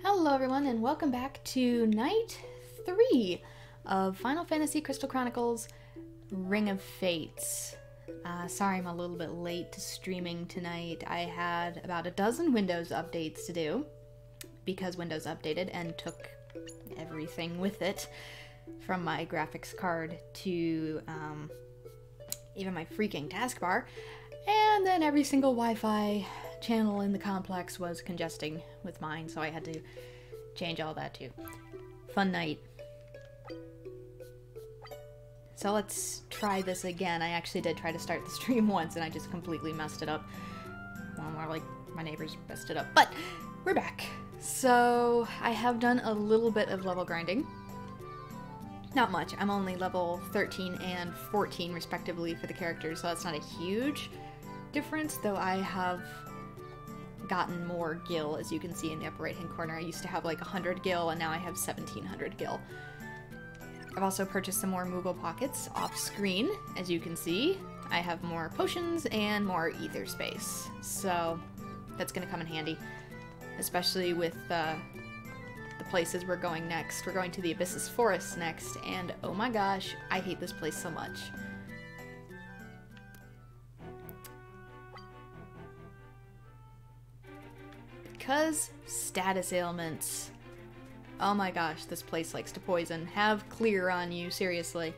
Hello everyone and welcome back to night 3 of Final Fantasy Crystal Chronicles Ring of Fates. Sorry I'm a little bit late to streaming tonight. I had about a dozen Windows updates to do because Windows updated and took everything with it from my graphics card to even my freaking taskbar, and then every single Wi-Fi channel in the complex was congesting with mine, so I had to change all that too. Fun night. So let's try this again. I actually did try to start the stream once and I just completely messed it up. Well, more like my neighbors messed it up. But we're back. So I have done a little bit of level grinding. Not much. I'm only level 13 and 14 respectively for the characters, so that's not a huge difference, though I have gotten more gil, as you can see in the upper right hand corner. I used to have like 100 gil and now I have 1700 gil. I've also purchased some more Moogle pockets off screen. As you can see, I have more potions and more ether space, so that's gonna come in handy, especially with the places we're going next. We're going to the Abyssus Forest next, and oh my gosh, I hate this place so much. Because status ailments. Oh my gosh, this place likes to poison. Have clear on you, seriously.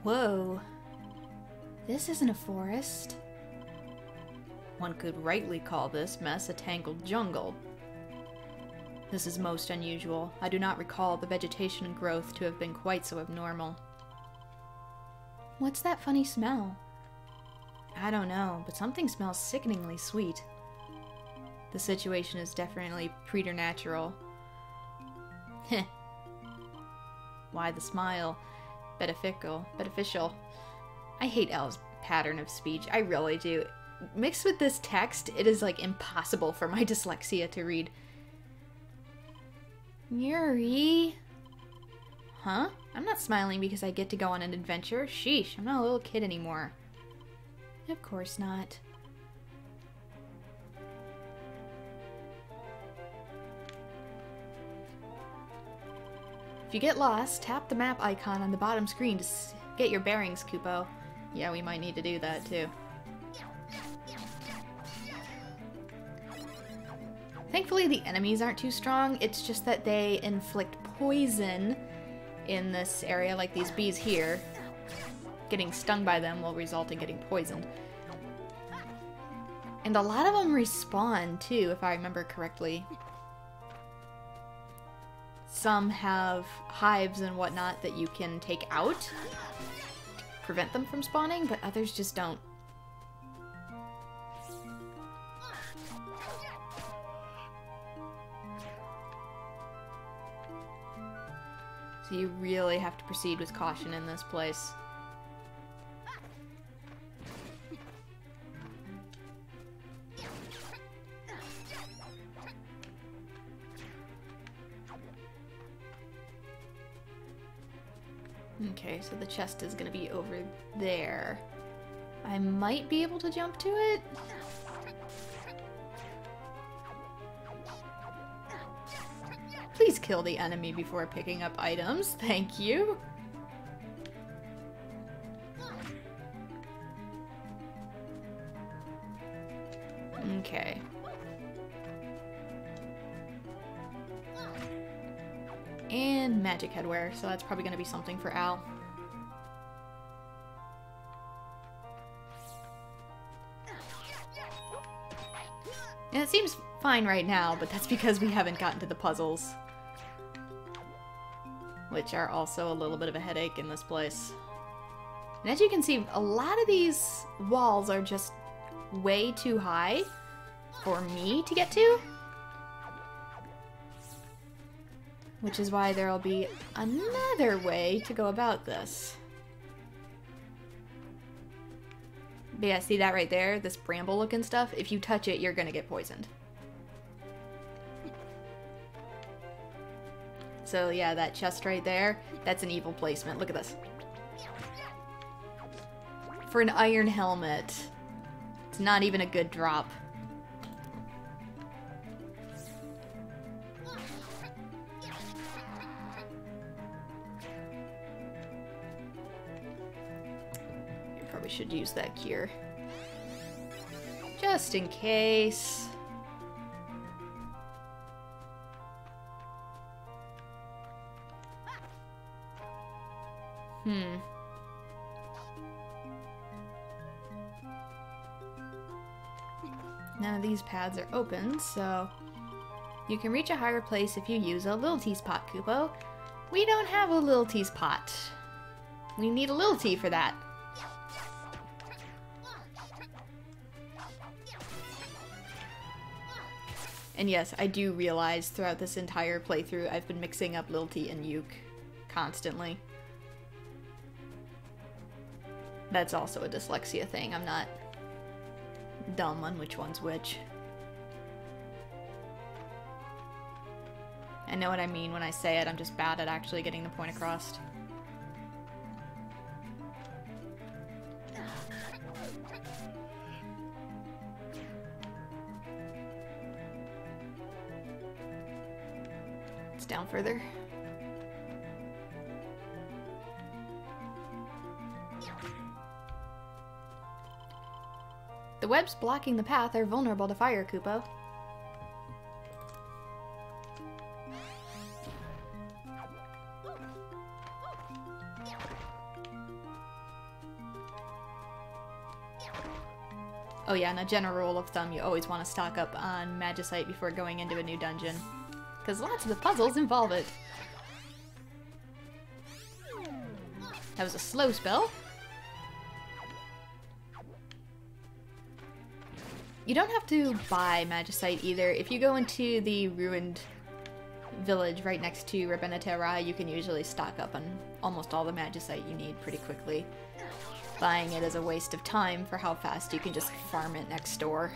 Whoa. This isn't a forest. One could rightly call this mess a tangled jungle. This is most unusual. I do not recall the vegetation and growth to have been quite so abnormal. What's that funny smell? I don't know, but something smells sickeningly sweet. The situation is definitely preternatural. Heh. Why the smile? Beneficial. I hate Elle's pattern of speech. I really do. Mixed with this text, it is like impossible for my dyslexia to read. Yuri? Huh? I'm not smiling because I get to go on an adventure. Sheesh, I'm not a little kid anymore. Of course not. If you get lost, tap the map icon on the bottom screen to get your bearings, Kupo. Yeah, we might need to do that too. Thankfully, the enemies aren't too strong. It's just that they inflict poison in this area, like these bees here. Getting stung by them will result in getting poisoned. And a lot of them respawn too, if I remember correctly. Some have hives and whatnot that you can take out to prevent them from spawning, but others just don't. So you really have to proceed with caution in this place. Okay, so the chest is gonna be over there. I might be able to jump to it? Please kill the enemy before picking up items. Thank you. Okay. And magic headwear, so that's probably going to be something for Al. And it seems fine right now, but that's because we haven't gotten to the puzzles, which are also a little bit of a headache in this place. And as you can see, a lot of these walls are just way too high for me to get to. Which is why there'll be another way to go about this. But yeah, see that right there? This bramble looking stuff? If you touch it, you're gonna get poisoned. So yeah, that chest right there, that's an evil placement. Look at this. For an iron helmet. It's not even a good drop. You probably should use that cure. Just in case. None of these paths are open, so you can reach a higher place if you use a Lilte's pot, Kupo. We don't have a Lilte's pot. We need a Lilte for that. And yes, I do realize throughout this entire playthrough I've been mixing up Lilte and Yuke constantly. That's also a dyslexia thing. I'm not dumb on which one's which. I know what I mean when I say it, I'm just bad at actually getting the point across. It's down further. The webs blocking the path are vulnerable to fire, Kupo. Oh yeah, and a general rule of thumb, you always want to stock up on Magicite before going into a new dungeon. Because lots of the puzzles involve it. That was a slow spell. You don't have to buy Magicite either. If you go into the ruined village right next to Rabenna, you can usually stock up on almost all the Magicite you need pretty quickly. Buying it is a waste of time for how fast you can just farm it next door.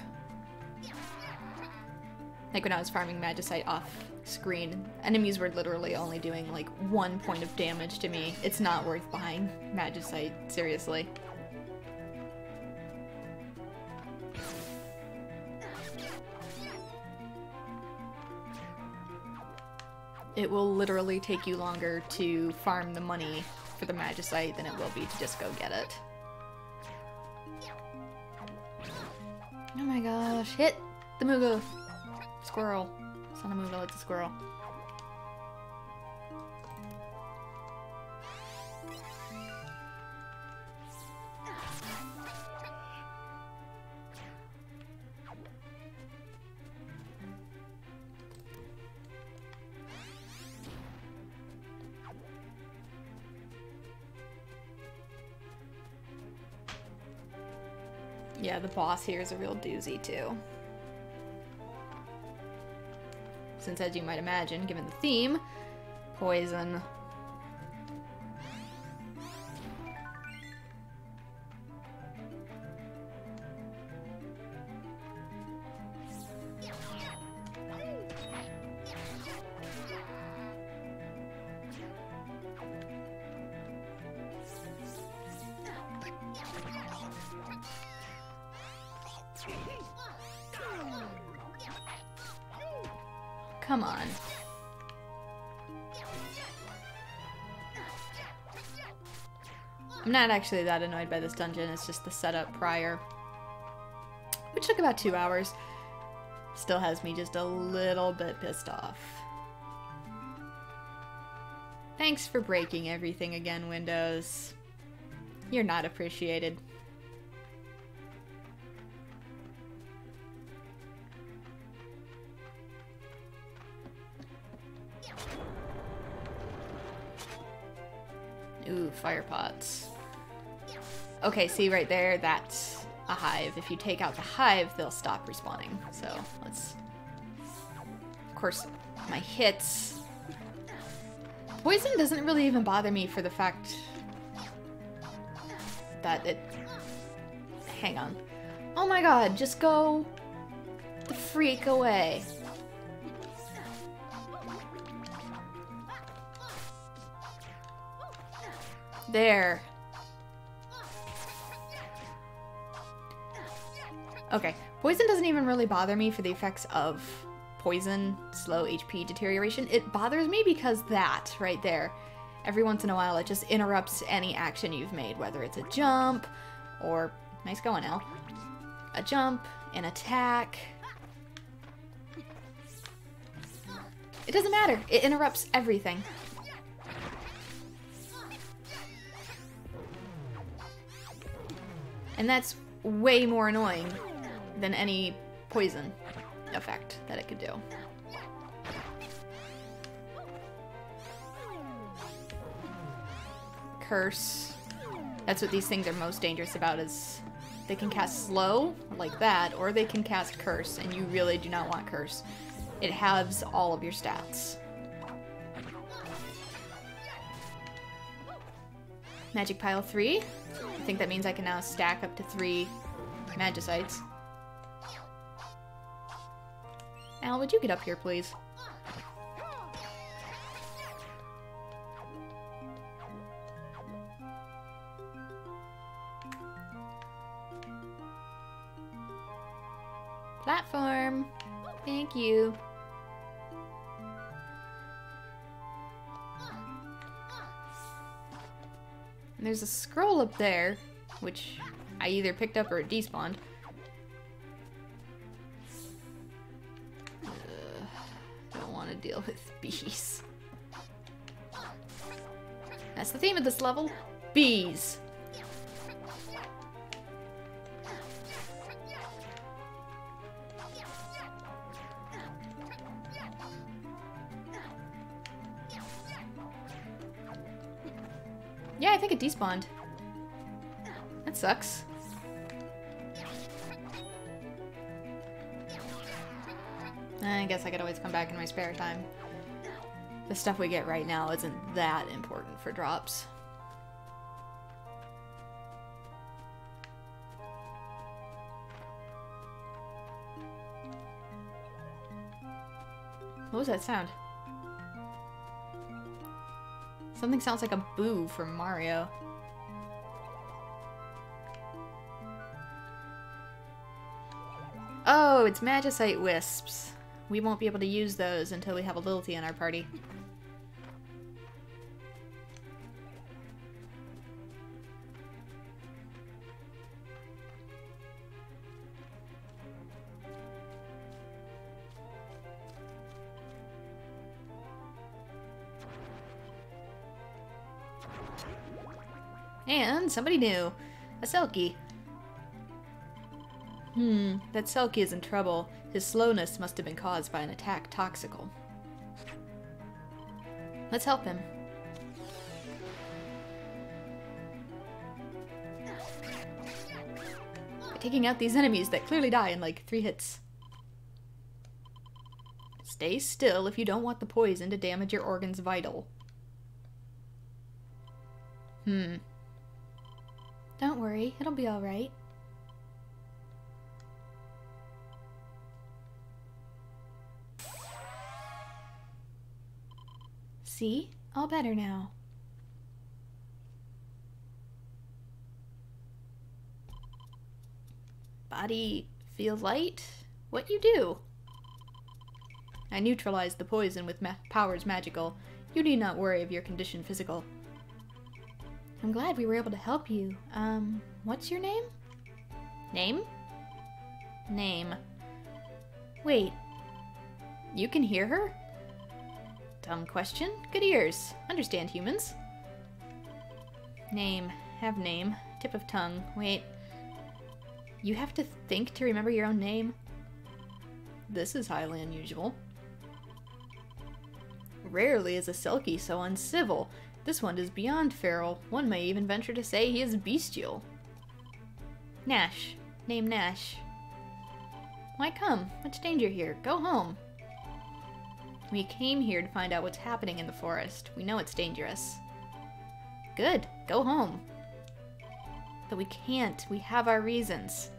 Like when I was farming Magicite off screen, enemies were literally only doing like 1 point of damage to me. It's not worth buying Magicite, seriously. It will literally take you longer to farm the money for the Magicite than it will be to just go get it. Oh my gosh, hit the Moogle! Squirrel. It's not a Moogle, it's a squirrel. Yeah, the boss here is a real doozy, too. Since, as you might imagine, given the theme, poison. Come on. I'm not actually that annoyed by this dungeon, it's just the setup prior. Which took about 2 hours. Still has me just a little bit pissed off. Thanks for breaking everything again, Windows. You're not appreciated. Ooh, fire pots. Okay, see right there, that's a hive. If you take out the hive, they'll stop respawning. So, let's... Of course, my hits... Poison doesn't really even bother me for the fact that it hang on. Oh my god, just go the freak away. There. Okay, poison doesn't even really bother me for the effects of poison, slow HP deterioration. It bothers me because that right there, every once in a while it just interrupts any action you've made, whether it's a jump or, nice going, Al, a jump, an attack. It doesn't matter, it interrupts everything. And that's way more annoying than any poison effect that it could do. Curse. That's what these things are most dangerous about, is they can cast slow, like that, or they can cast curse, and you really do not want curse. It halves all of your stats. Magic pile 3. I think that means I can now stack up to 3 Magicites. Al, would you get up here, please? Platform! Thank you. And there's a scroll up there, which I either picked up or it despawned. Don't want to deal with bees. That's the theme of this level. Bees. Yeah, I think it despawned. That sucks. I guess I could always come back in my spare time. The stuff we get right now isn't that important for drops. What was that sound? Something sounds like a boo from Mario. Oh, it's Magicite Wisps. We won't be able to use those until we have a Lilty in our party. And somebody new. A Selkie. That Selkie is in trouble. His slowness must have been caused by an attack toxical. Let's help him. By taking out these enemies that clearly die in like 3 hits. Stay still if you don't want the poison to damage your organs vital. Don't worry, it'll be alright. See? All better now. Body feel light? What you do? I neutralized the poison with powers magical. You need not worry of your condition physical. I'm glad we were able to help you. What's your name? Name? Name. Wait. You can hear her? Dumb question. Good ears. Understand humans. Name. Have name. Tip of tongue. Wait. You have to think to remember your own name? This is highly unusual. Rarely is a Selkie so uncivil. This one is beyond feral. One may even venture to say he is bestial. Nash. Name Nash. Why come? Much danger here. Go home. We came here to find out what's happening in the forest. We know it's dangerous. Good. Go home. But we can't. We have our reasons.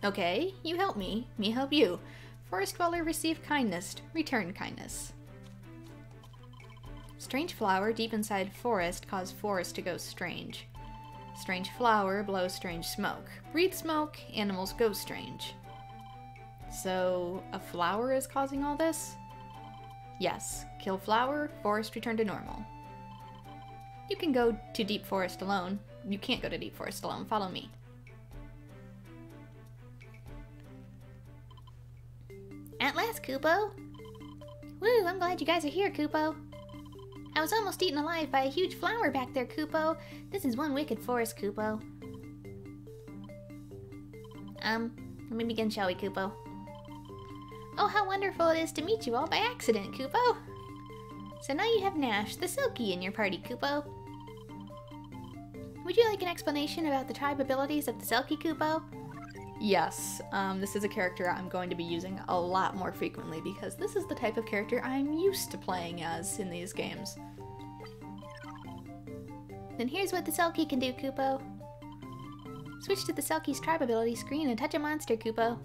Okay, you help me. Me help you. Forest dweller receive kindness. Return kindness. Strange flower deep inside forest cause forest to go strange. Strange flower blows strange smoke. Breathe smoke, animals go strange. So, a flower is causing all this? Yes. Kill flower, forest return to normal. You can go to deep forest alone. You can't go to deep forest alone. Follow me. At last, Kupo! Woo, I'm glad you guys are here, Kupo. I was almost eaten alive by a huge flower back there, Kupo. This is one wicked forest, Kupo. Let me begin, shall we, Kupo? Oh, how wonderful it is to meet you all by accident, Kupo! So now you have Nash, the Silky, in your party, Kupo. Would you like an explanation about the tribe abilities of the Selkie, Kupo? Yes, this is a character I'm going to be using a lot more frequently because this is the type of character I'm used to playing as in these games. Then here's what the Selkie can do, Kupo. Switch to the Selkie's tribe ability screen and touch a monster, Kupo.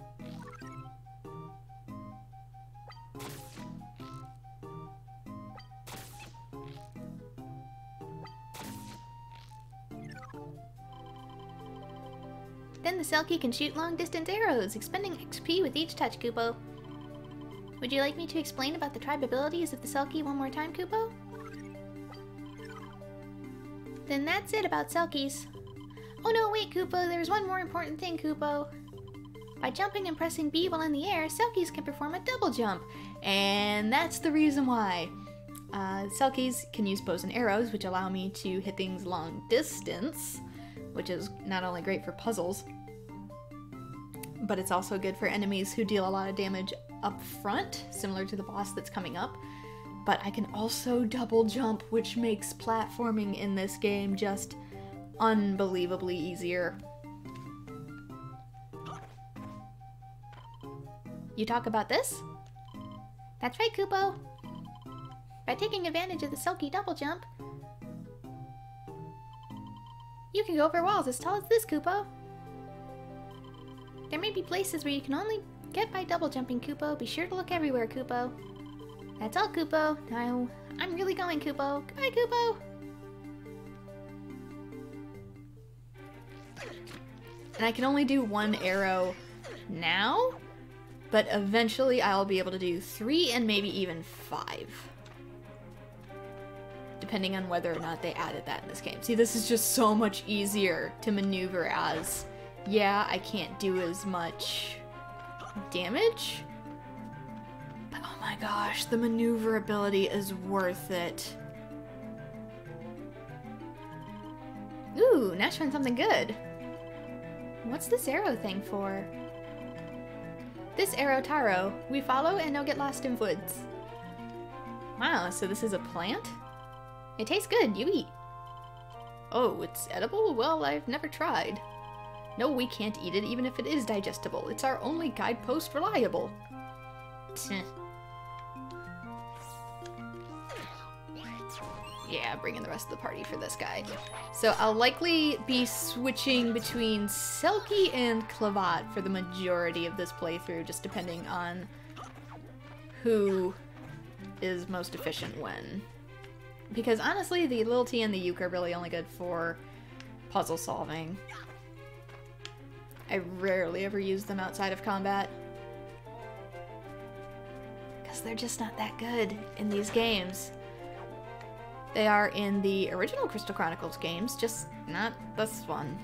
Then the Selkie can shoot long-distance arrows, expending XP with each touch, Kupo. Would you like me to explain about the tribe abilities of the Selkie one more time, Kupo? Then that's it about Selkies. Oh no, wait, Kupo, there's one more important thing, Kupo. By jumping and pressing B while in the air, Selkies can perform a double jump. And that's the reason why. Selkies can use bows and arrows, which allow me to hit things long distance, which is not only great for puzzles, but it's also good for enemies who deal a lot of damage up front, similar to the boss that's coming up. But I can also double jump, which makes platforming in this game just unbelievably easier. You talk about this? That's right, Kupo. By taking advantage of the Selkie double jump, you can go over walls as tall as this, Kupo. There may be places where you can only get by double jumping, Kupo. Be sure to look everywhere, Kupo. That's all, Kupo. Now, I'm really going, Kupo. Goodbye, Kupo! And I can only do one arrow now, but eventually I'll be able to do 3 and maybe even 5. Depending on whether or not they added that in this game. See, this is just so much easier to maneuver as. Yeah, I can't do as much damage, but oh my gosh, the maneuverability is worth it. Ooh, Nash found something good. What's this arrow thing for? This arrow taro. We follow and no get lost in woods. Wow, so this is a plant? It tastes good, you eat. Oh, it's edible? Well, I've never tried. No, we can't eat it even if it is digestible. It's our only guidepost reliable. Yeah, bring in the rest of the party for this guy. So I'll likely be switching between Selkie and Clavat for the majority of this playthrough, just depending on who is most efficient when. Because honestly, the Lil T and the Yuke are really only good for puzzle solving. I rarely ever use them outside of combat. Because they're just not that good in these games. They are in the original Crystal Chronicles games, just not this one.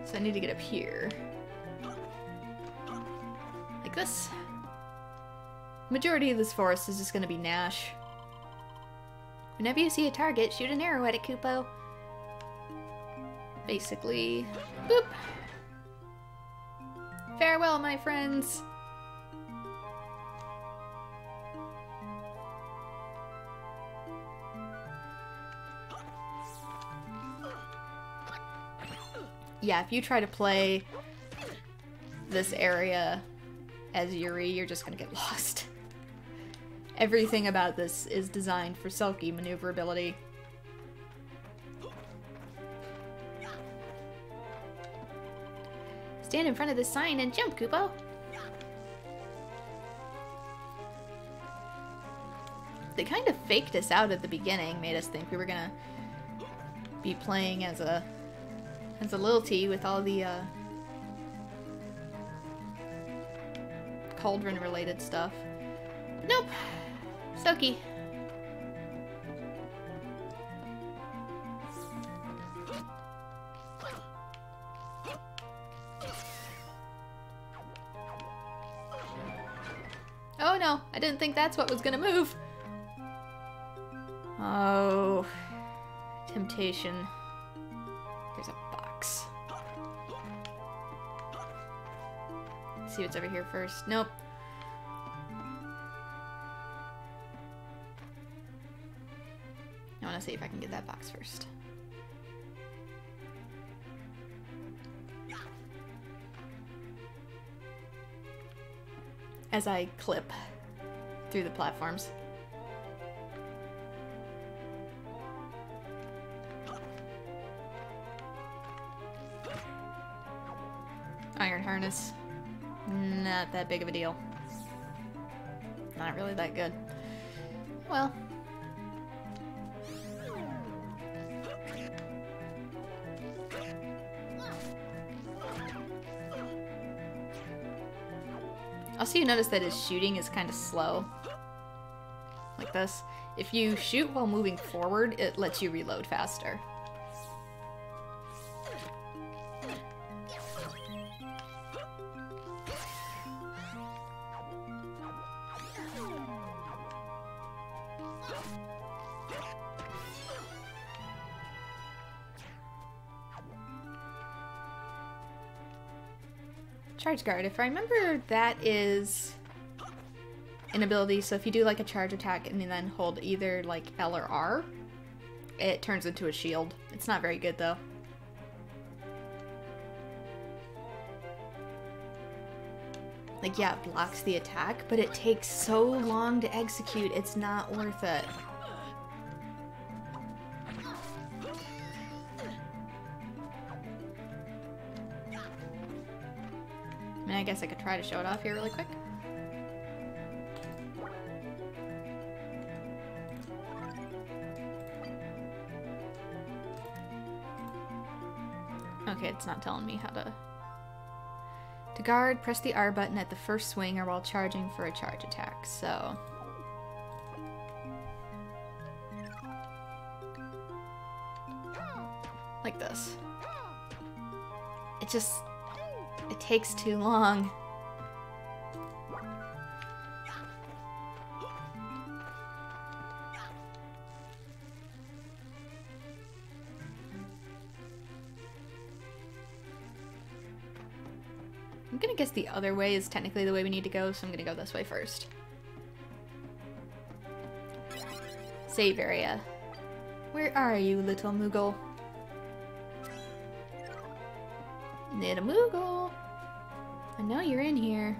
So I need to get up here. Like this. Majority of this forest is just going to be Nash. Whenever you see a target, shoot an arrow at it, Kupo. Basically, boop. Farewell, my friends. yeah, if you try to play this area as Yuri, you're just gonna get lost. Everything about this is designed for Selkie maneuverability. Stand in front of this sign and jump, Kupo! They kind of faked us out at the beginning, made us think we were gonna be playing as a Lil T with all the cauldron related stuff. But nope. Selkie. Oh no, I didn't think that's what was gonna move. Oh, temptation. There's a box. Let's see what's over here first. Nope. I want to see if I can get that box first. As I clip through the platforms. Iron harness. Not that big of a deal. Not really that good. Well. Also, you notice that his shooting is kind of slow. Like this. If you shoot while moving forward, it lets you reload faster. Charge guard. If I remember, that is an ability, so if you do like a charge attack and then hold either like L or R, it turns into a shield. It's not very good though. Like, yeah, it blocks the attack, but it takes so long to execute, it's not worth it. I guess I could try to show it off here really quick. Okay, it's not telling me how to... To guard, press the R button at the first swing or while charging for a charge attack, so... Like this. It just... It takes too long. I'm gonna guess the other way is technically the way we need to go, so I'm gonna go this way first. Save area. Where are you, little Moogle? Little Moogle! I know you're in here.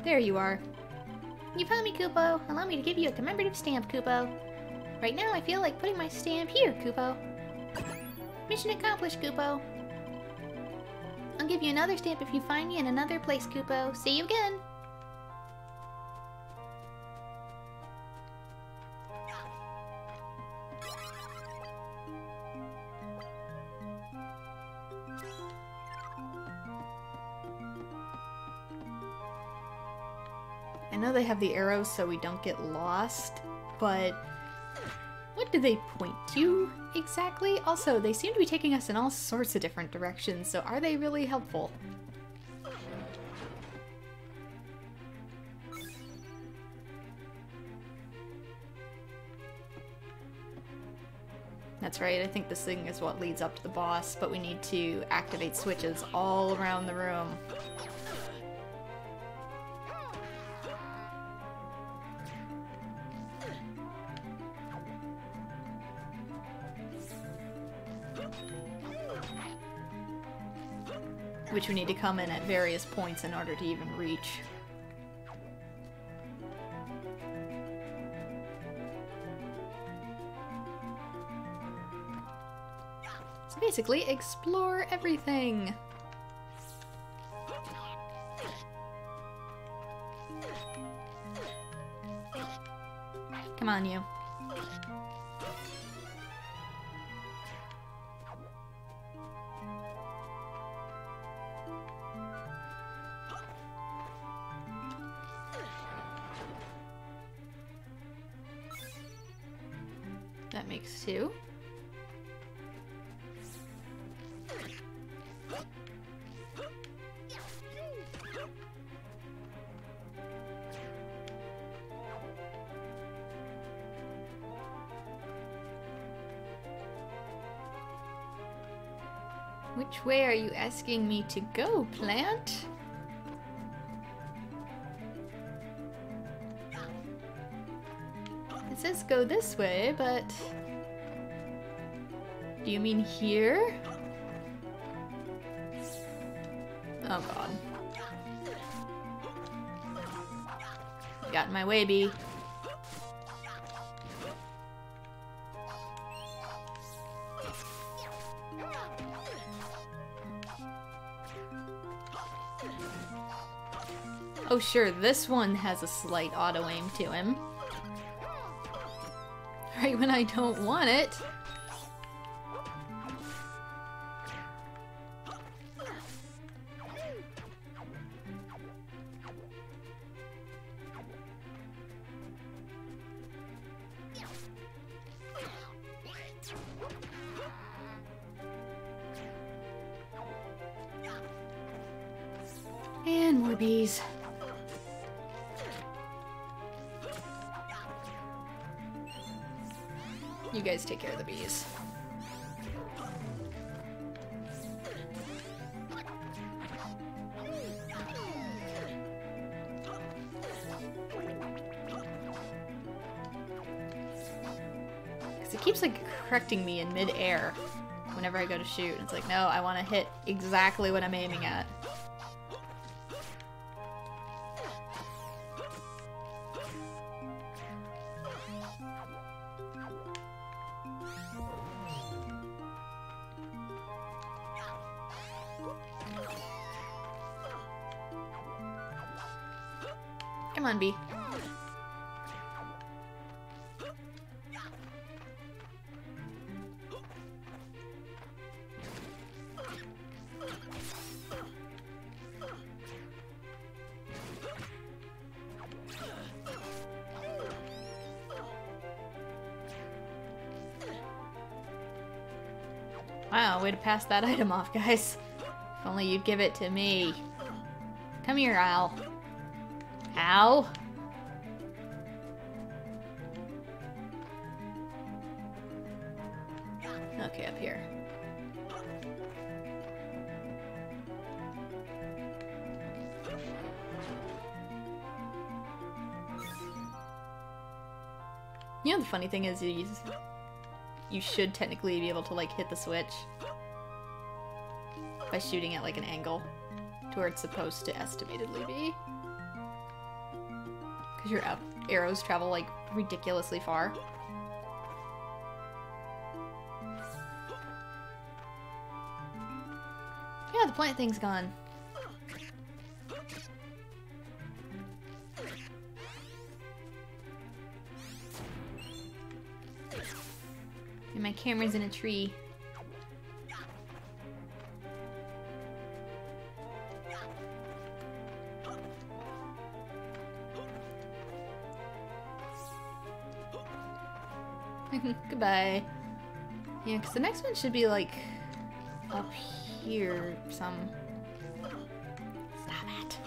There you are. You found me, Kupo. Allow me to give you a commemorative stamp, Kupo. Right now, I feel like putting my stamp here, Kupo. Mission accomplished, Kupo. I'll give you another stamp if you find me in another place, Kupo. See you again! I know they have the arrows so we don't get lost, but what do they point to exactly? Also, they seem to be taking us in all sorts of different directions, so are they really helpful? That's right, I think this thing is what leads up to the boss, but we need to activate switches all around the room. which we need to come in at various points in order to even reach. So basically, explore everything! Come on, you. That makes 2. Which way are you asking me to go, plant? It says go this way, but... Do you mean here? Oh god. You got in my way, bee. Oh sure, this one has a slight auto-aim to him. Right when I don't want it. And more bees. You guys take care of the bees. Because it keeps like correcting me in mid-air whenever I go to shoot. It's like, no, I want to hit exactly what I'm aiming at. Come on, bee. Wow, way to pass that item off, guys. If only you'd give it to me. Come here, owl. Ow! Okay, up here. You know, the funny thing is you should technically be able to like hit the switch by shooting at like an angle to where it's supposed to estimatedly be. Because your arrows travel, like, ridiculously far. Yeah, the plant thing's gone. And my camera's in a tree. Goodbye. Yeah, because the next one should be, like, up here some... Stop it.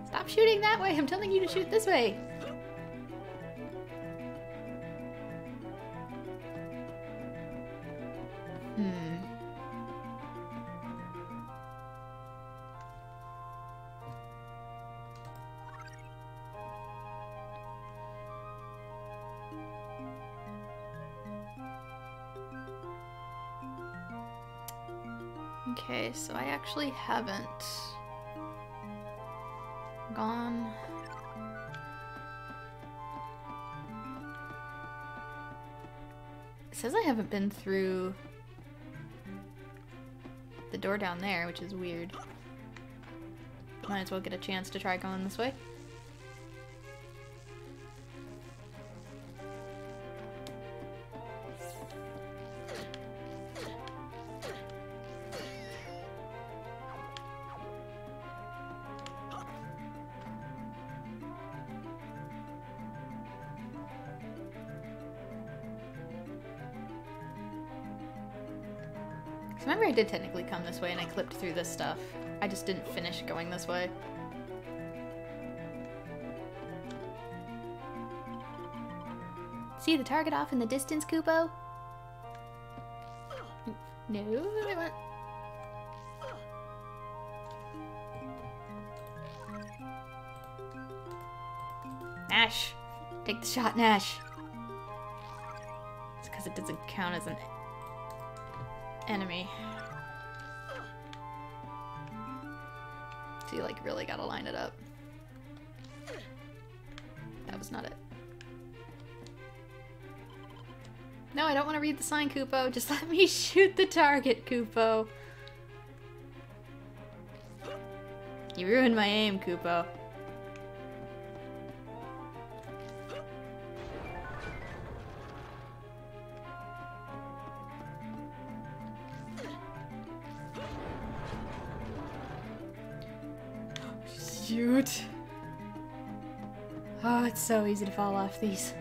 Stop shooting that way. I'm telling you to shoot this way. Okay, so I actually haven't gone... It says I haven't been through the door down there, which is weird. Might as well get a chance to try going this way. Remember I did technically come this way and I clipped through this stuff. I just didn't finish going this way. See the target off in the distance, Kupo? No, I want... Nash! Take the shot, Nash! It's because it doesn't count as an enemy. So you like really gotta line it up. That was not it. No, I don't want to read the sign, Kupo. Just let me shoot the target, Kupo. You ruined my aim, Kupo. Shoot. Oh, it's so easy to fall off these.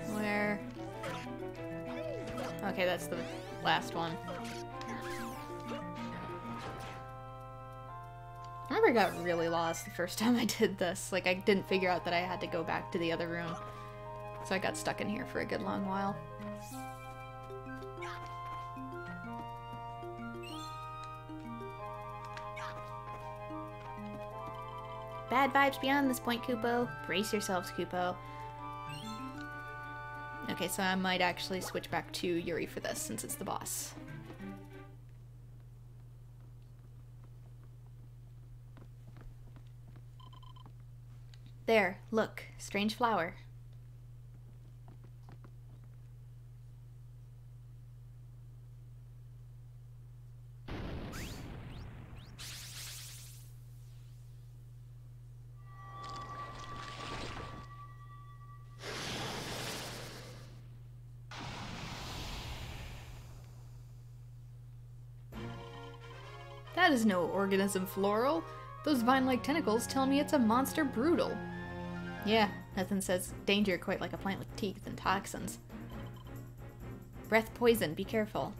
Where? Okay, that's the last one. I remember I got really lost the first time I did this. Like, I didn't figure out that I had to go back to the other room. So I got stuck in here for a good long while. Bad vibes beyond this point, Kupo. Brace yourselves, Kupo. Okay, so I might actually switch back to Yuri for this, since it's the boss. There, look. Strange flower. That is no organism floral. Those vine-like tentacles tell me it's a monster brutal. Yeah, nothing says danger quite like a plant with teeth and toxins. Breath poison, be careful.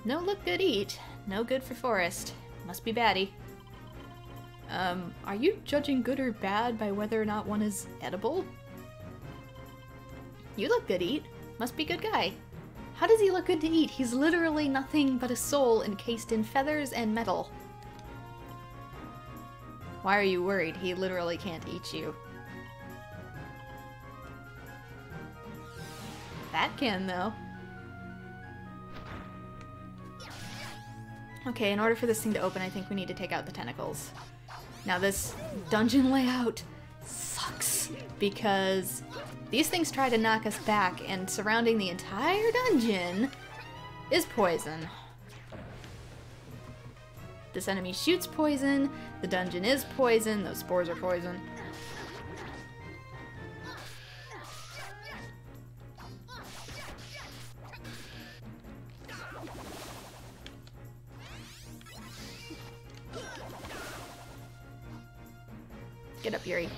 No look good eat. No good for forest. Must be baddie. Are you judging good or bad by whether or not one is edible? You look good eat. Must be good guy. How does he look good to eat? He's literally nothing but a soul encased in feathers and metal. Why are you worried? He literally can't eat you. That can, though. Okay, in order for this thing to open, I think we need to take out the tentacles. Now this dungeon layout sucks, because these things try to knock us back, and surrounding the entire dungeon is poison. This enemy shoots poison, the dungeon is poison, those spores are poison. Get up, Yuri.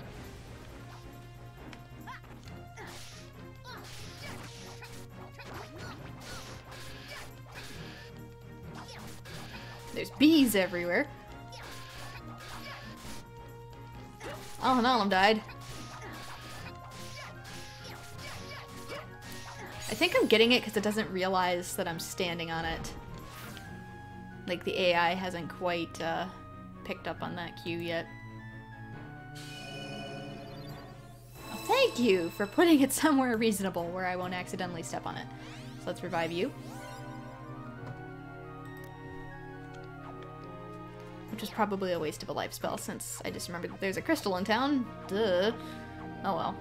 There's bees everywhere. All in all, I'm died. I think I'm getting it because it doesn't realize that I'm standing on it. Like, the AI hasn't quite picked up on that cue yet. Well, thank you for putting it somewhere reasonable where I won't accidentally step on it. So let's revive you. Which was probably a waste of a life spell since I just remembered that there's a crystal in town. Duh. Oh well.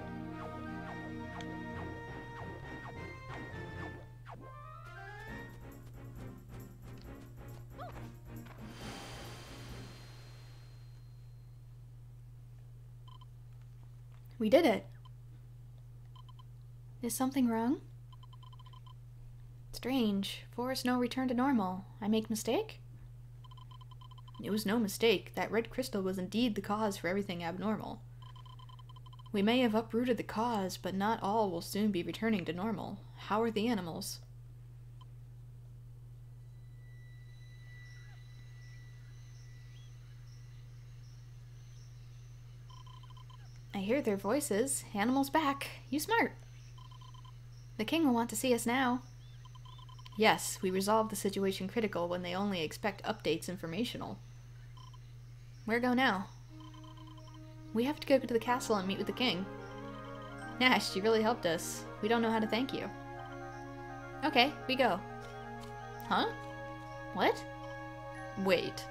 We did it. Is something wrong? Strange. Forest no return to normal. I make mistake? It was no mistake. That red crystal was indeed the cause for everything abnormal. We may have uprooted the cause, but not all will soon be returning to normal. How are the animals? I hear their voices. Animals back. You smart. The king will want to see us now. Yes, we resolved the situation critical when they only expect updates informational. Where go now? We have to go to the castle and meet with the king. Nash, you really helped us. We don't know how to thank you. Okay, we go. Huh? What? Wait.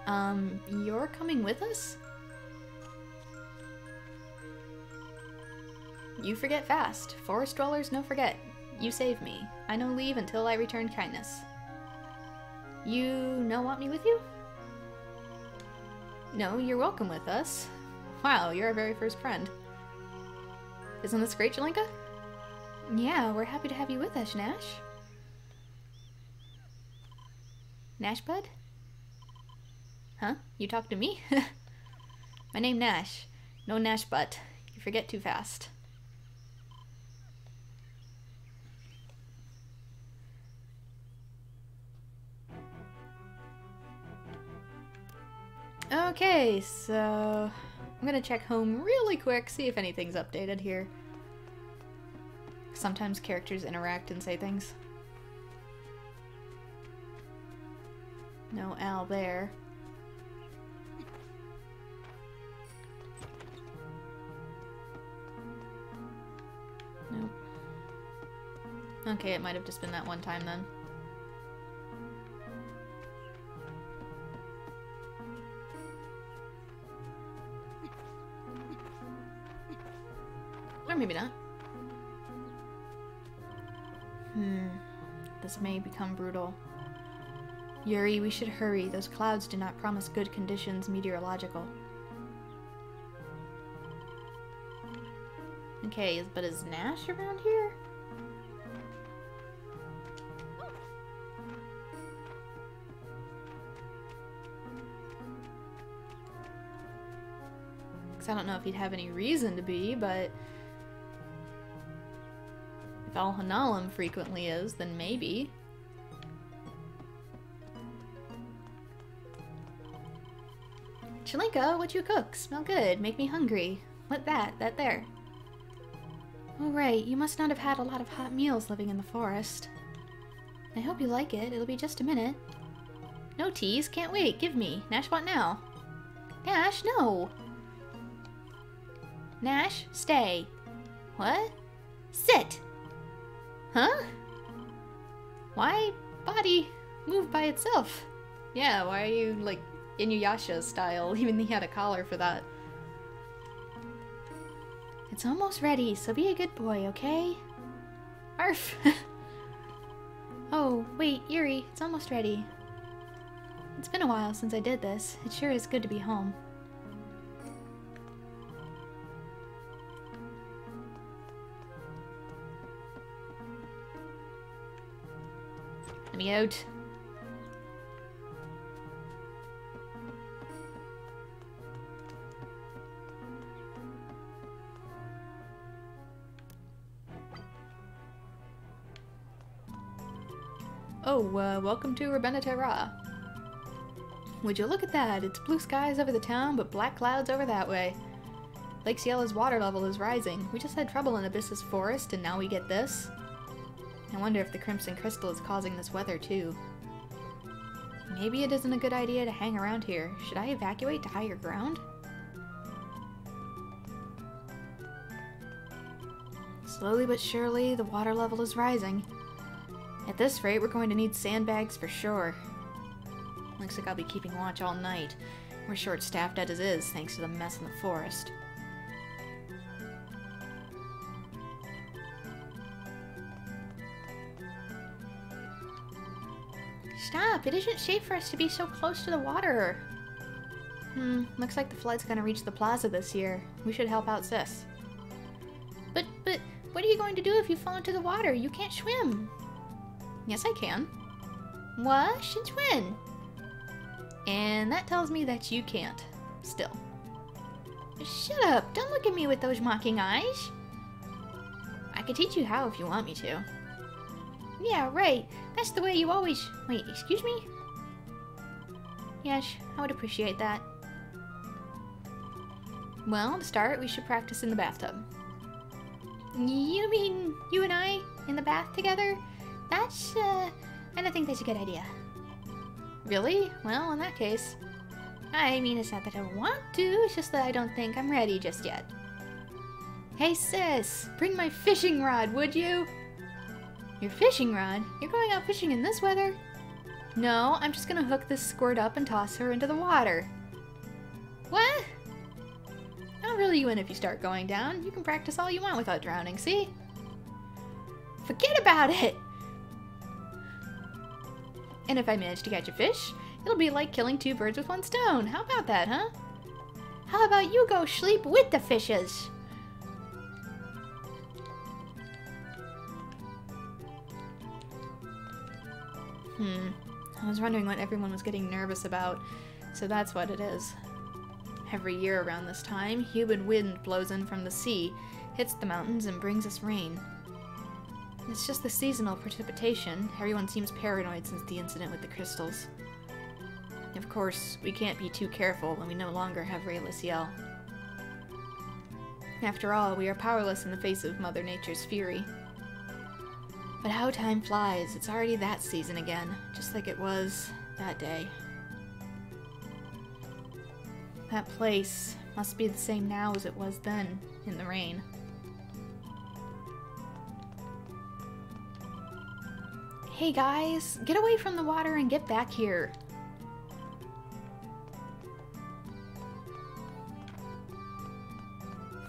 You're coming with us? You forget fast. Forest dwellers no forget. You saved me. I no leave until I return kindness. You no want me with you? No, you're welcome with us. Wow, you're our very first friend. Isn't this great, Jelinka? Yeah, we're happy to have you with us, Nash. Nash bud? Huh? You talk to me? My name Nash. No Nash butt. You forget too fast. Okay, so I'm gonna check home really quick, see if anything's updated here. Sometimes characters interact and say things. No Al there. Nope. Okay, it might have just been that one time then. Or maybe not. This may become brutal. Yuri, we should hurry. Those clouds do not promise good conditions meteorological. Okay, but is Nash around here? Because I don't know if he'd have any reason to be, but if Al-Hanalim frequently is, then maybe. Jelinka, what you cook? Smell good. Make me hungry. What that? That there. Oh right, you must not have had a lot of hot meals living in the forest. I hope you like it. It'll be just a minute. No tease. Can't wait. Give me. Nash, what now? Nash, no! Nash, stay. What? Sit! Huh? Why body move by itself? Yeah, why are you, like, Inuyasha style? Even he had a collar for that. It's almost ready, so be a good boy, okay? Arf! Oh, wait, Yuri, it's almost ready. It's been a while since I did this. It sure is good to be home. Let me out. Oh, welcome to Rabenna Terra. Would you look at that? It's blue skies over the town, but black clouds over that way. Lake Ciela's water level is rising. We just had trouble in Abyssus Forest, and now we get this? I wonder if the Crimson Crystal is causing this weather, too. Maybe it isn't a good idea to hang around here. Should I evacuate to higher ground? Slowly but surely, the water level is rising. At this rate, we're going to need sandbags for sure. Looks like I'll be keeping watch all night. We're short-staffed as it is, thanks to the mess in the forest. Stop! It isn't safe for us to be so close to the water. Looks like the flood's gonna reach the plaza this year. We should help out Sis. But, what are you going to do if you fall into the water? You can't swim. Yes, I can. What? Since when? And that tells me that you can't. Still. Shut up! Don't look at me with those mocking eyes! I could teach you how if you want me to. Yeah, right. That's the way you always... Wait, excuse me? Yes, I would appreciate that. Well, to start, we should practice in the bathtub. You mean you and I in the bath together? That's, I don't think that's a good idea. Really? Well, in that case... I mean, it's not that I want to, it's just that I don't think I'm ready just yet. Hey sis, bring my fishing rod, would you? Your fishing rod? You're going out fishing in this weather? No, I'm just gonna hook this squirt up and toss her into the water. What? I'll reel you in if you start going down. You can practice all you want without drowning, see? Forget about it! And if I manage to catch a fish, it'll be like killing two birds with one stone. How about that, huh? How about you go sleep with the fishes? I was wondering what everyone was getting nervous about, so that's what it is. Every year around this time, humid wind blows in from the sea, hits the mountains, and brings us rain. It's just the seasonal precipitation. Everyone seems paranoid since the incident with the crystals. Of course, we can't be too careful when we no longer have Rela Cyel. After all, we are powerless in the face of Mother Nature's fury. But how time flies, it's already that season again, just like it was that day. That place must be the same now as it was then, in the rain. Hey guys, get away from the water and get back here.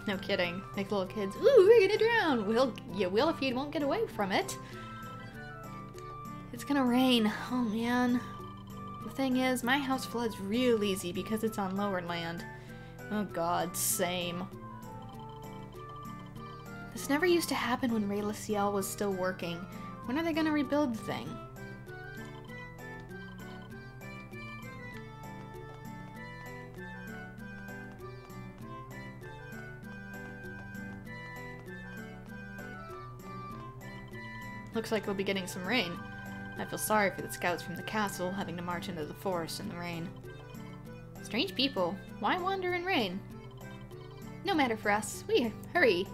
No kidding. Like little kids, ooh, we're gonna drown! Well, you will if you won't get away from it. It's gonna rain. Oh man. The thing is, my house floods real easy because it's on lower land. Oh god, same. This never used to happen when Rela Cyel was still working. When are they gonna rebuild the thing? Looks like we'll be getting some rain. I feel sorry for the scouts from the castle having to march into the forest in the rain. Strange people. Why wander in rain? No matter for us. We hurry.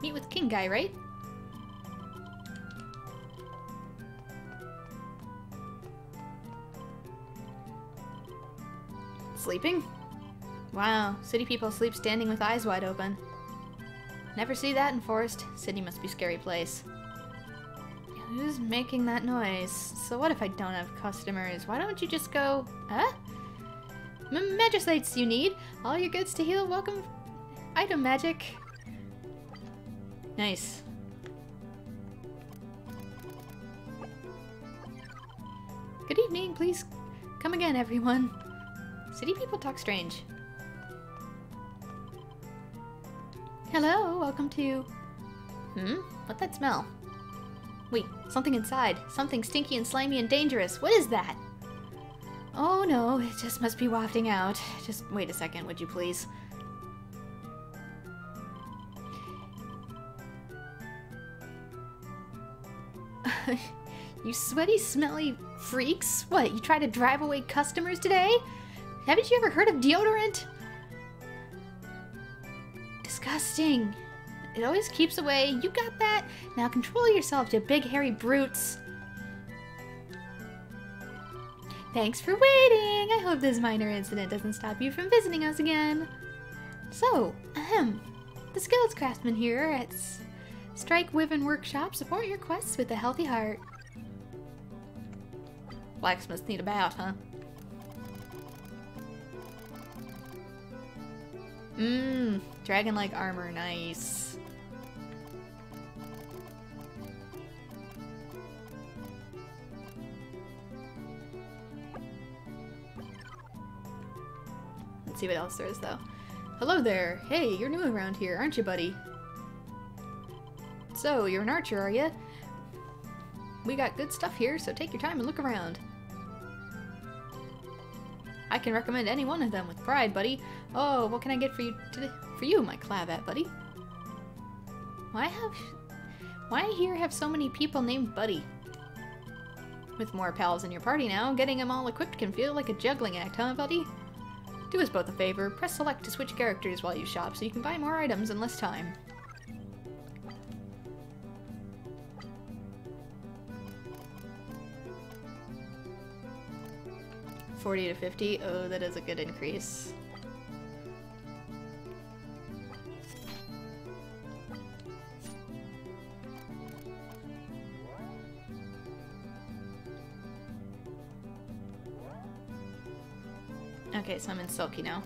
Meet with King Guy, right? Sleeping? Wow, city people sleep standing with eyes wide open. Never see that in forest. City must be a scary place. Who's making that noise? So what if I don't have customers? Why don't you just go... Huh? Magistrates you need. All your goods to heal. Welcome. Item magic. Nice. Good evening. Please come again, everyone. City people talk strange. Hello. Welcome to... What's that smell? Wait, something inside. Something stinky and slimy and dangerous. What is that? Oh no, it just must be wafting out. Just wait a second, would you please? You sweaty, smelly freaks. What, you try to drive away customers today? Haven't you ever heard of deodorant? Disgusting. It always keeps away. You got that? Now control yourself, you big hairy brutes. Thanks for waiting. I hope this minor incident doesn't stop you from visiting us again. So, the skilled craftsman here at Strike Wyvern Workshop support your quests with a healthy heart. Blacksmiths need a bath, huh? Dragon-like armor, nice. Let's see what else there is, though. Hello there! Hey, you're new around here, aren't you, buddy? So, you're an archer, are you? We got good stuff here, so take your time and look around. I can recommend any one of them with pride, buddy. Oh, what can I get for you today? For you, my clavat, buddy. Why here have so many people named Buddy? With more pals in your party now, getting them all equipped can feel like a juggling act, huh, buddy? Do us both a favor, press select to switch characters while you shop so you can buy more items in less time. $40 to $50. Oh, that is a good increase. Okay, so I'm in Sulky now.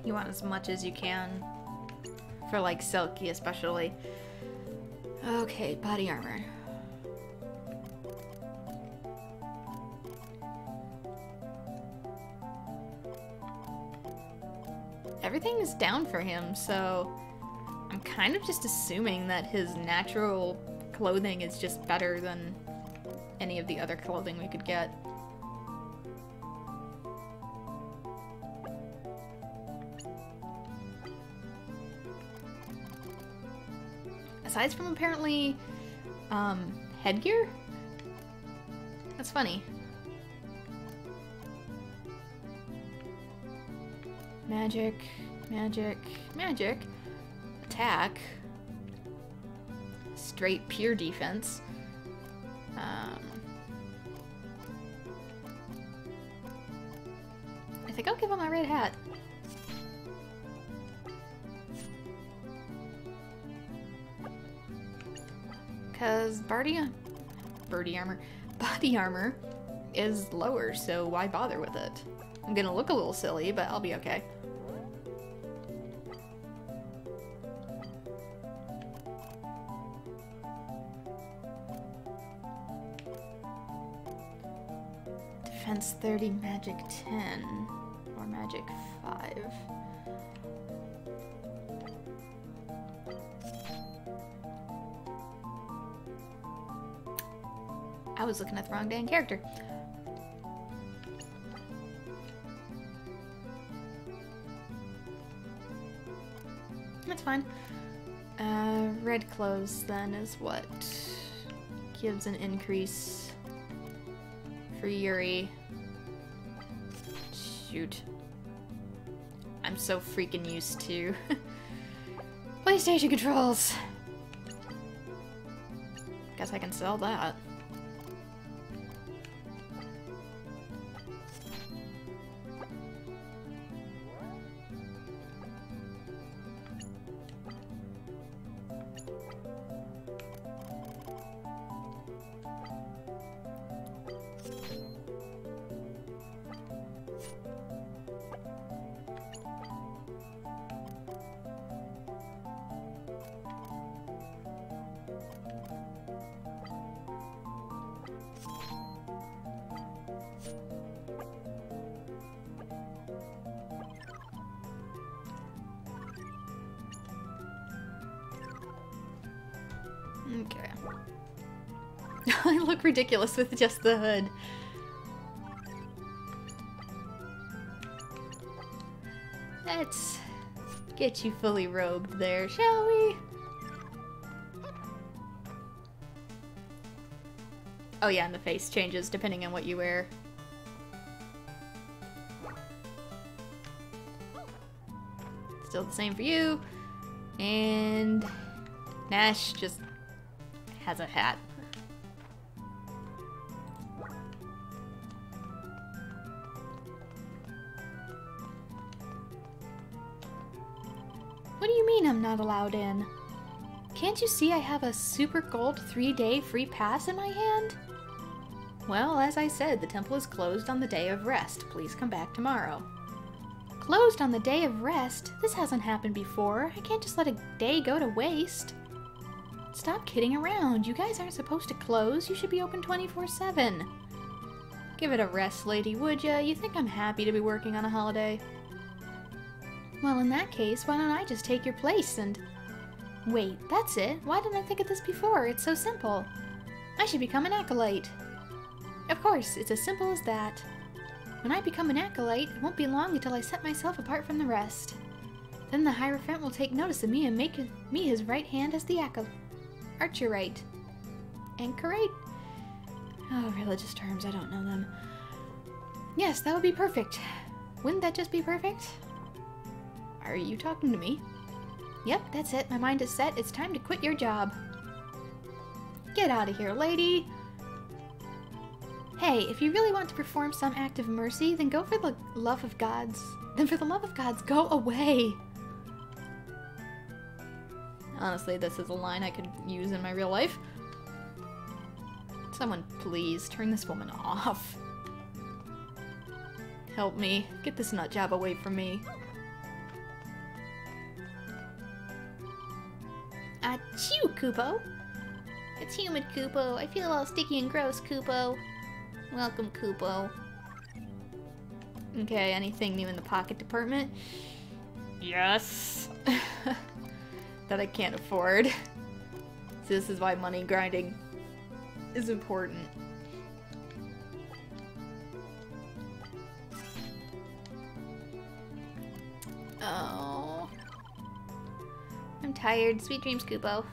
You want as much as you can. For, like, Sulky especially. Okay, body armor. Everything is down for him, so I'm kind of just assuming that his natural clothing is just better than any of the other clothing we could get. Aside from apparently, headgear? That's funny. Magic, magic, magic. Attack. Straight pure defense. I think I'll give him my red hat. Because body armor is lower, so why bother with it? I'm gonna look a little silly, but I'll be okay. Defense 30, magic 10, or magic 5. I was looking at the wrong dang character. That's fine. Red clothes then is what gives an increase for Yuri. Shoot. I'm so freaking used to PlayStation controls. Guess I can sell that. Okay. I look ridiculous with just the hood. Let's get you fully robed there, shall we? Oh yeah, and the face changes depending on what you wear. Still the same for you. And Nash just has a hat. What do you mean I'm not allowed in? Can't you see I have a super gold 3-day free pass in my hand? Well, as I said, the temple is closed on the day of rest. Please come back tomorrow. Closed on the day of rest? This hasn't happened before. I can't just let a day go to waste. Stop kidding around. You guys aren't supposed to close. You should be open 24/7. Give it a rest, lady, would ya? You think I'm happy to be working on a holiday? Well, in that case, why don't I just take your place and... Wait, that's it. Why didn't I think of this before? It's so simple. I should become an acolyte. Of course, it's as simple as that. When I become an acolyte, it won't be long until I set myself apart from the rest. Then the Hierophant will take notice of me and make me his right hand as the Archerite. Anchorite? Oh, religious terms, I don't know them. Yes, that would be perfect. Wouldn't that just be perfect? Are you talking to me? Yep, that's it. My mind is set. It's time to quit your job. Get out of here, lady! Hey, if you really want to perform some act of mercy, then go for the love of gods. Then for the love of gods, go away! Honestly, this is a line I could use in my real life. Someone please turn this woman off. Help me. Get this nut job away from me. Achoo, Kupo! It's humid, Kupo. I feel all sticky and gross, Kupo. Welcome, Kupo. Okay, anything new in the pocket department? Yes! That I can't afford. So this is why money grinding is important. Oh. I'm tired. Sweet dreams, Kupo.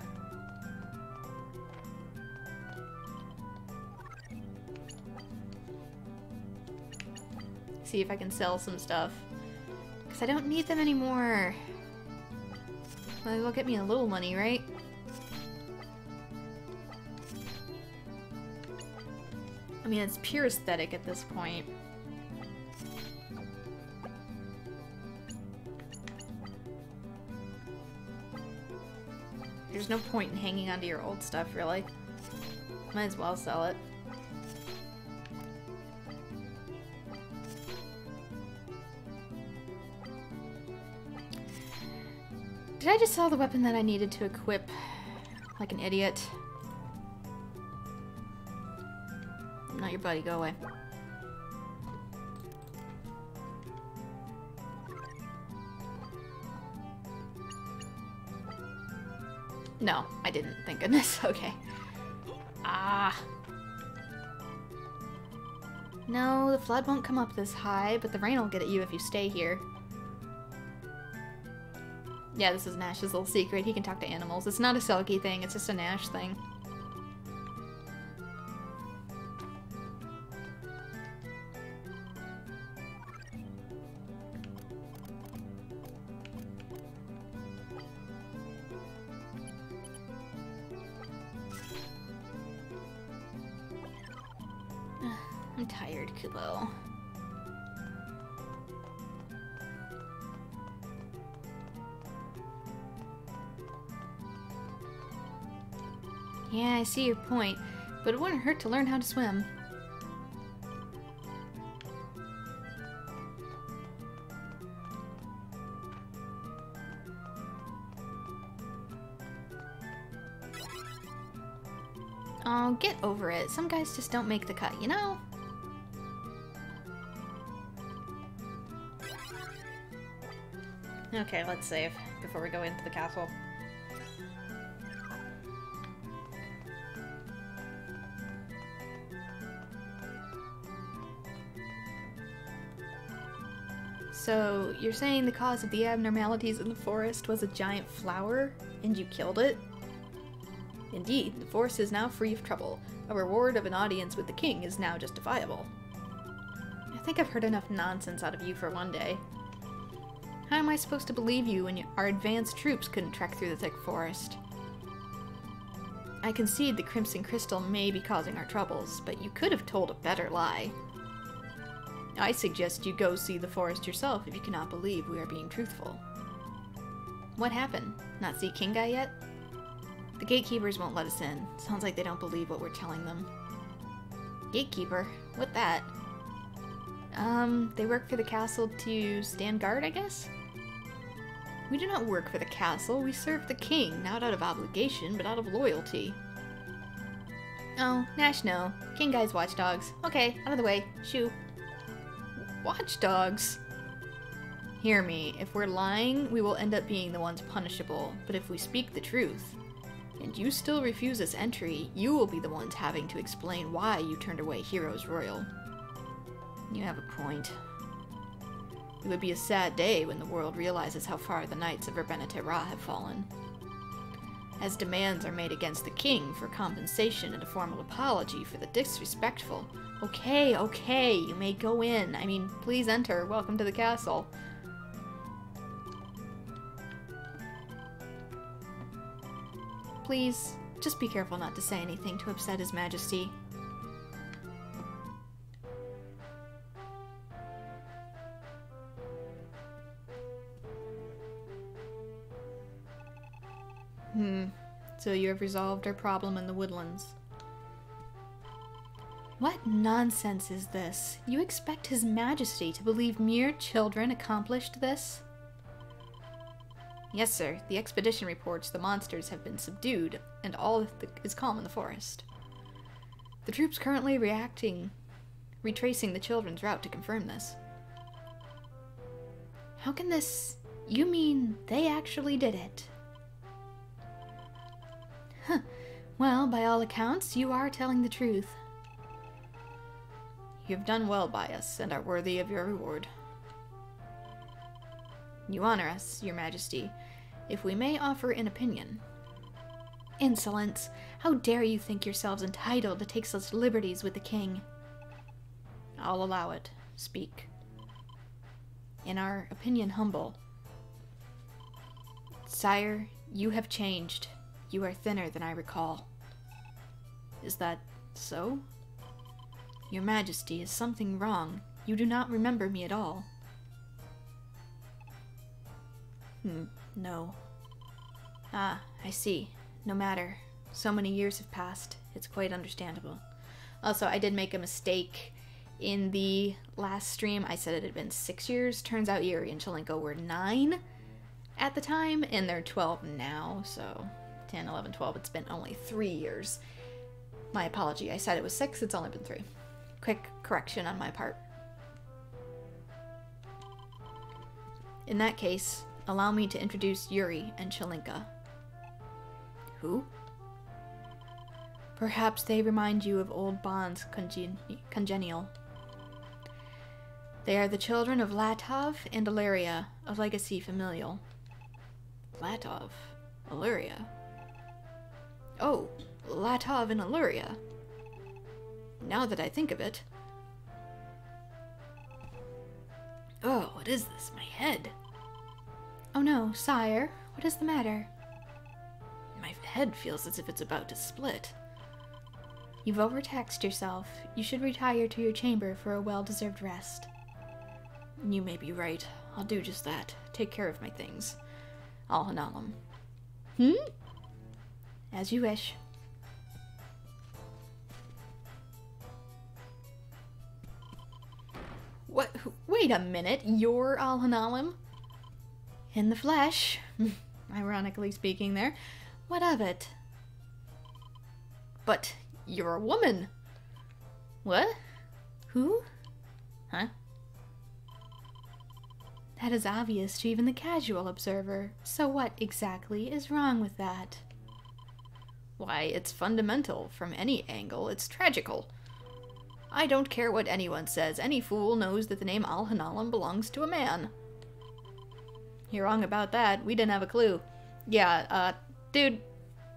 See if I can sell some stuff. Because I don't need them anymore. Might as well get me a little money, right? I mean, it's pure aesthetic at this point. There's no point in hanging onto your old stuff, really. Might as well sell it. Did I just sell the weapon that I needed to equip like an idiot? I'm not your buddy, go away. No, I didn't, thank goodness. Okay. Ah. No, the flood won't come up this high, but the rain will get at you if you stay here. Yeah, this is Nash's little secret. He can talk to animals. It's not a Selkie thing, it's just a Nash thing. I'm tired, Kupo. Yeah, I see your point, but it wouldn't hurt to learn how to swim. Oh, get over it. Some guys just don't make the cut, you know? Okay, let's save before we go into the castle. So, you're saying the cause of the abnormalities in the forest was a giant flower, and you killed it? Indeed, the forest is now free of trouble. A reward of an audience with the king is now justifiable. I think I've heard enough nonsense out of you for one day. How am I supposed to believe you when our advanced troops couldn't trek through the thick forest? I concede the Crimson Crystal may be causing our troubles, but you could have told a better lie. I suggest you go see the forest yourself if you cannot believe we are being truthful. What happened? Not see King Guy yet? The gatekeepers won't let us in. Sounds like they don't believe what we're telling them. Gatekeeper? What that? They work for the castle to stand guard, I guess? We do not work for the castle. We serve the king, not out of obligation, but out of loyalty. Oh, Nash, no. King Guy's watchdogs. Okay, out of the way. Shoo. Watchdogs? Hear me. If we're lying, we will end up being the ones punishable. But if we speak the truth, and you still refuse us entry, you will be the ones having to explain why you turned away Heroes Royal. You have a point. It would be a sad day when the world realizes how far the Knights of Urbanite-Ra have fallen. As demands are made against the king for compensation and a formal apology for the disrespectful. Okay, okay, you may go in. I mean, please enter. Welcome to the castle. Please, just be careful not to say anything to upset His Majesty. So you have resolved our problem in the woodlands. What nonsense is this? You expect His Majesty to believe mere children accomplished this? Yes, sir. The expedition reports the monsters have been subdued, and all is calm in the forest. The troops currently retracing the children's route to confirm this. How can this... You mean they actually did it? Huh. Well, by all accounts, you are telling the truth. You have done well by us, and are worthy of your reward. You honor us, Your Majesty, if we may offer an opinion. Insolence! How dare you think yourselves entitled to take such liberties with the king? I'll allow it. Speak. In our opinion, humble. Sire, you have changed. You are thinner than I recall. Is that so? Your Majesty, is something wrong? You do not remember me at all. No. Ah, I see. No matter. So many years have passed. It's quite understandable. Also, I did make a mistake in the last stream. I said it had been 6 years. Turns out Yuri and Chelenko were 9 at the time, and they're 12 now, so 10, 11, 12. It's been only 3 years. My apology. I said it was 6. It's only been 3. Quick correction on my part. In that case, allow me to introduce Yuri and Chelenka. Who? Perhaps they remind you of old bonds congenial. They are the children of Latov and Illyria, a legacy familial. Latov? Illyria? Oh, Latov and Illyria. Now that I think of it. Oh, what is this? My head. Oh no, sire. What is the matter? My head feels as if it's about to split. You've overtaxed yourself. You should retire to your chamber for a well-deserved rest. You may be right. I'll do just that. Take care of my things. Alhanalum. As you wish. What? Wait a minute. You're Alhanalum? In the flesh. Ironically speaking there. What of it? But you're a woman. What? Who? Huh? That is obvious to even the casual observer. So what exactly is wrong with that? Why, it's fundamental. From any angle, it's tragical. I don't care what anyone says. Any fool knows that the name Alhanalum belongs to a man. You're wrong about that. We didn't have a clue. Yeah, dude,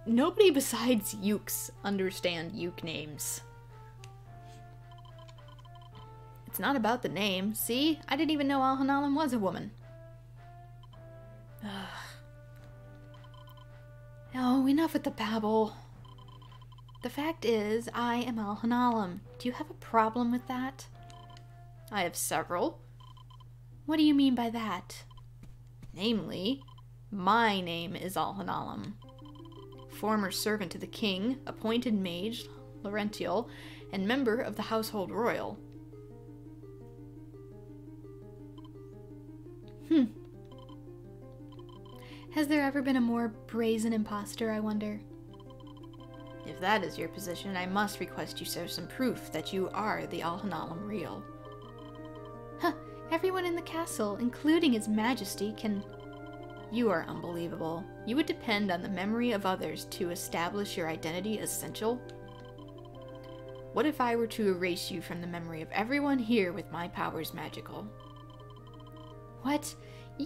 nobody besides Yuks understand Yuk names. It's not about the name. See? I didn't even know Alhanalum was a woman. Oh, enough with the babble. The fact is, I am Alhanalum. Do you have a problem with that? I have several. What do you mean by that? Namely, My name is Alhanalam, former servant to the king, appointed mage, Rela Cyel, and member of the household royal. Has there ever been a more brazen imposter, I wonder? If that is your position, I must request you show some proof that you are the Alhanalam real. Huh, everyone in the castle, including His Majesty, can... You are unbelievable. You would depend on the memory of others to establish your identity essential? What if I were to erase you from the memory of everyone here with my powers magical? What?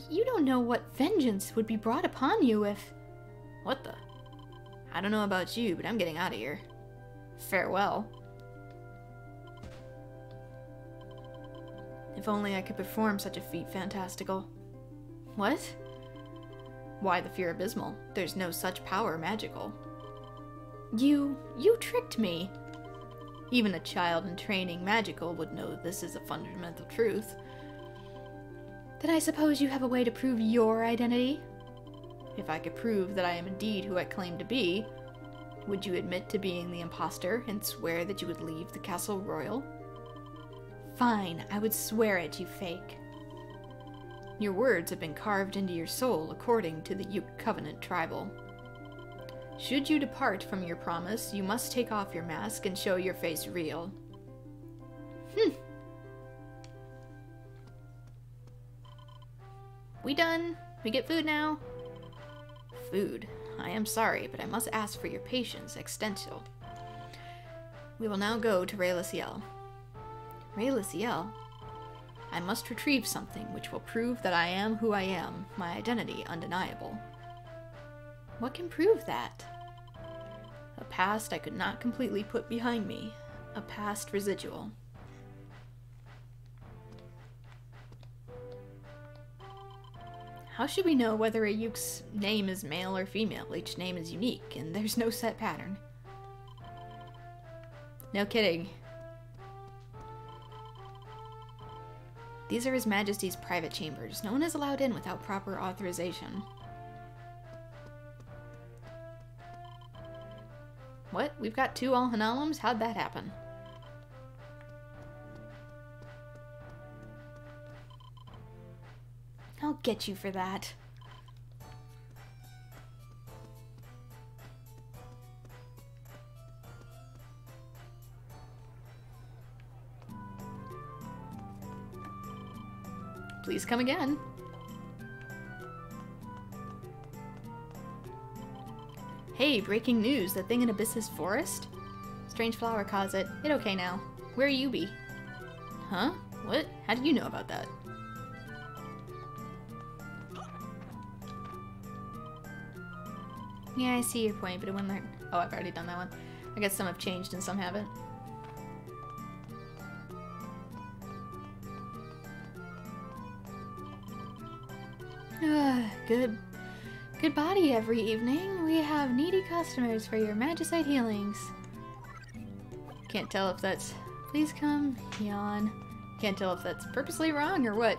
You don't know what vengeance would be brought upon you if... What the? I don't know about you, but I'm getting out of here. Farewell. If only I could perform such a feat fantastical. What? Why the fear abysmal? There's no such power magical. You tricked me. Even a child in training magical would know this is a fundamental truth. Then I suppose you have a way to prove your identity? If I could prove that I am indeed who I claim to be, would you admit to being the imposter and swear that you would leave the Castle Royal? Fine, I would swear it, you fake. Your words have been carved into your soul according to the Yuk Covenant Tribal. Should you depart from your promise, you must take off your mask and show your face real. We done? We get food now? Food. I am sorry, but I must ask for your patience, extensial. We will now go to Rela Cyel. Rela Cyel? I must retrieve something which will prove that I am who I am, my identity undeniable. What can prove that? A past I could not completely put behind me. A past residual. How should we know whether a Yuk's name is male or female? Each name is unique, and there's no set pattern. No kidding. These are His Majesty's private chambers. No one is allowed in without proper authorization. What? We've got 2 Alhanalams? How'd that happen? I'll get you for that. Please come again. Hey, breaking news. That thing in Abyssus Forest? Strange flower caused it. It okay now. Where you be? Huh? What? How did you know about that? Yeah, I see your point, but it wouldn't hurt. Oh, I've already done that one. I guess some have changed and some haven't. Good body every evening. We have needy customers for your magicite healings. Can't tell if that's... Please come. Yawn. Can't tell if that's purposely wrong or what.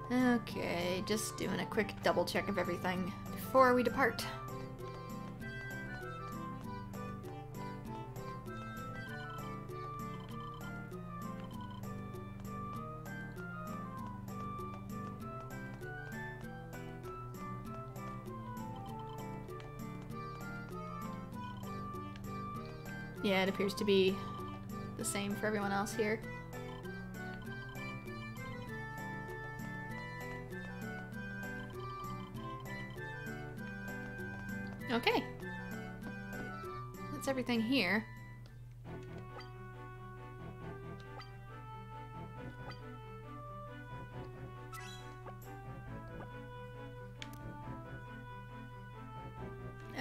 Okay, just doing a quick double check of everything before we depart. Yeah, it appears to be the same for everyone else here. Okay. That's everything here.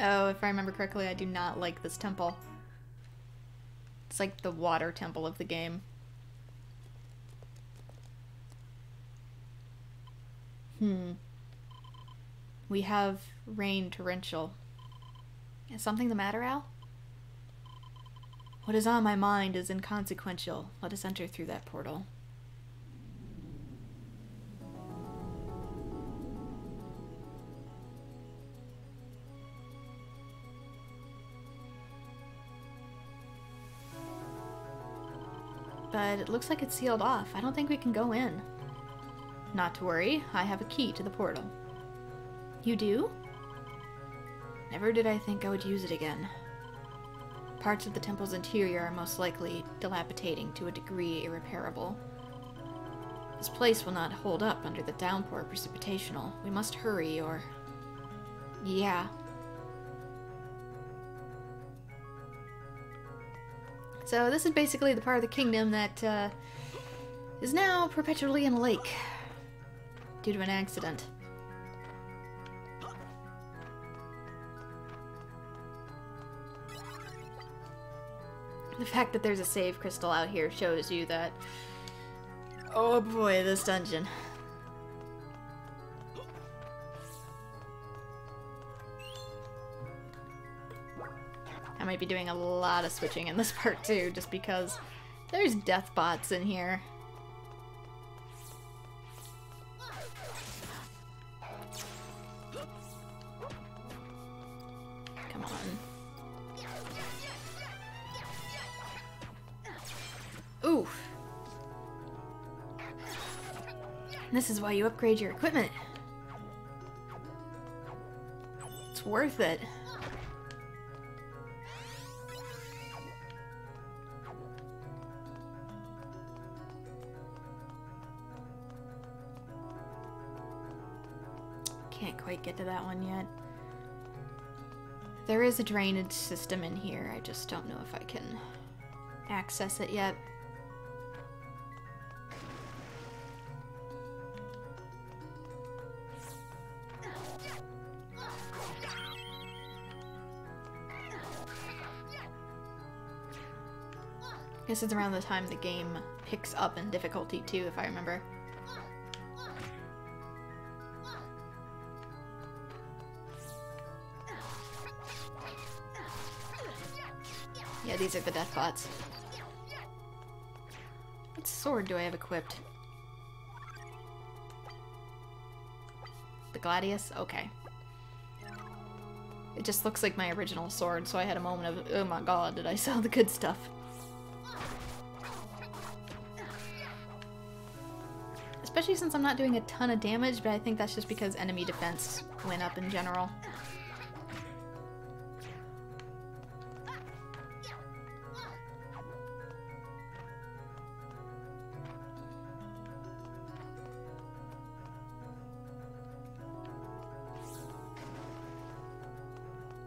Oh, if I remember correctly, I do not like this temple. It's like the water temple of the game. We have rain torrential. Is something the matter, Al? What is on my mind is inconsequential. Let us enter through that portal. But it looks like it's sealed off. I don't think we can go in. Not to worry, I have a key to the portal. You do? Never did I think I would use it again. Parts of the temple's interior are most likely dilapidating to a degree irreparable. This place will not hold up under the downpour precipitational. We must hurry or... Yeah. So this is basically the part of the kingdom that is now perpetually in a lake due to an accident. The fact that there's a save crystal out here shows you that... Oh boy, this dungeon. I might be doing a lot of switching in this part too, just because there's death bots in here. Come on. Oof. This is why you upgrade your equipment. It's worth it. Can't quite get to that one yet. There is a drainage system in here. I just don't know if I can access it yet. This is around the time the game picks up in difficulty too, if I remember. Yeah, these are the death bots. What sword do I have equipped? The Gladius? Okay. It just looks like my original sword, so I had a moment of, oh my god, did I sell the good stuff? Especially since I'm not doing a ton of damage, but I think that's just because enemy defense went up in general.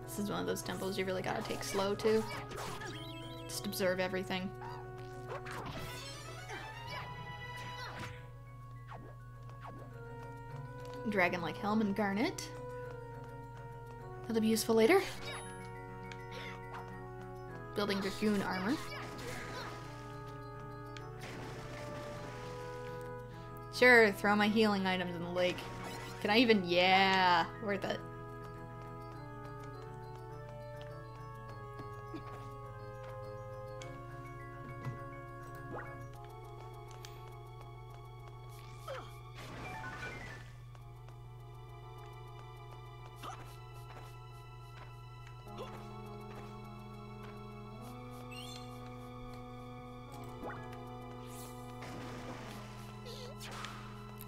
This is one of those temples you really gotta take slow to. Just observe everything. Dragon-like helm and garnet. That'll be useful later. Building dragoon armor. Sure, throw my healing items in the lake. Can I even? Yeah, worth it.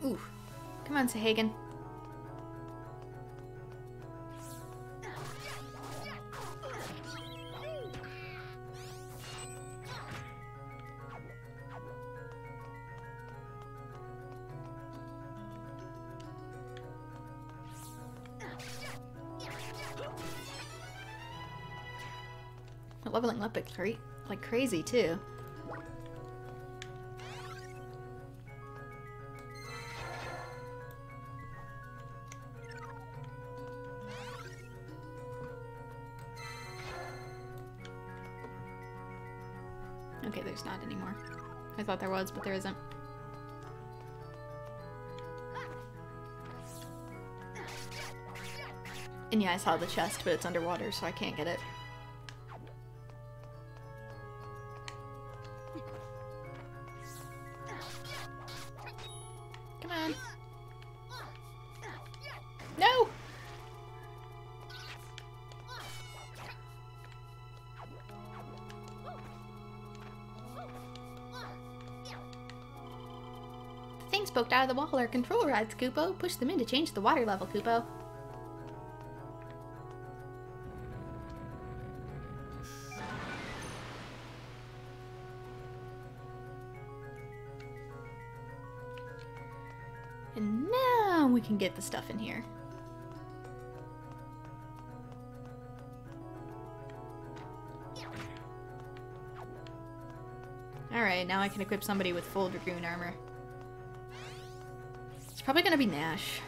Ooh. Come on, Sahagan. We're leveling up like crazy, too. Okay, there's not anymore. I thought there was, but there isn't. And yeah, I saw the chest, but it's underwater, so I can't get it. Come on. No! The things poked out of the wall are control rods, Koopo. Push them in to change the water level, Koopo. And now we can get the stuff in here. Alright, now I can equip somebody with full Dragoon armor. It's probably gonna be Nash.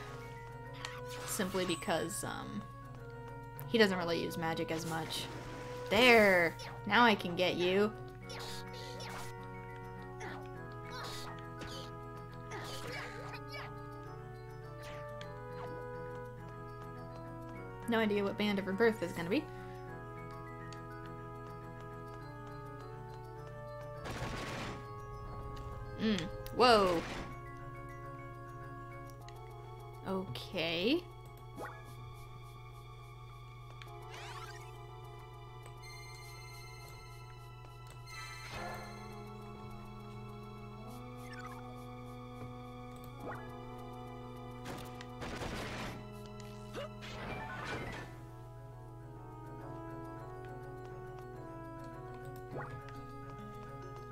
Simply because, he doesn't really use magic as much. There! Now I can get you. No idea what band of her birth is gonna be. Whoa. Okay.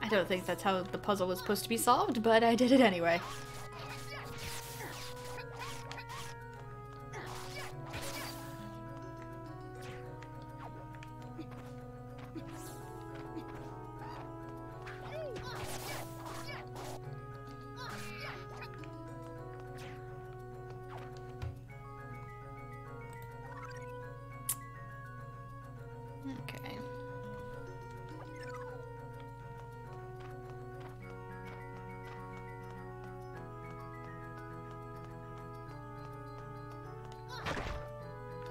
I don't think that's how the puzzle was supposed to be solved, but I did it anyway. Okay.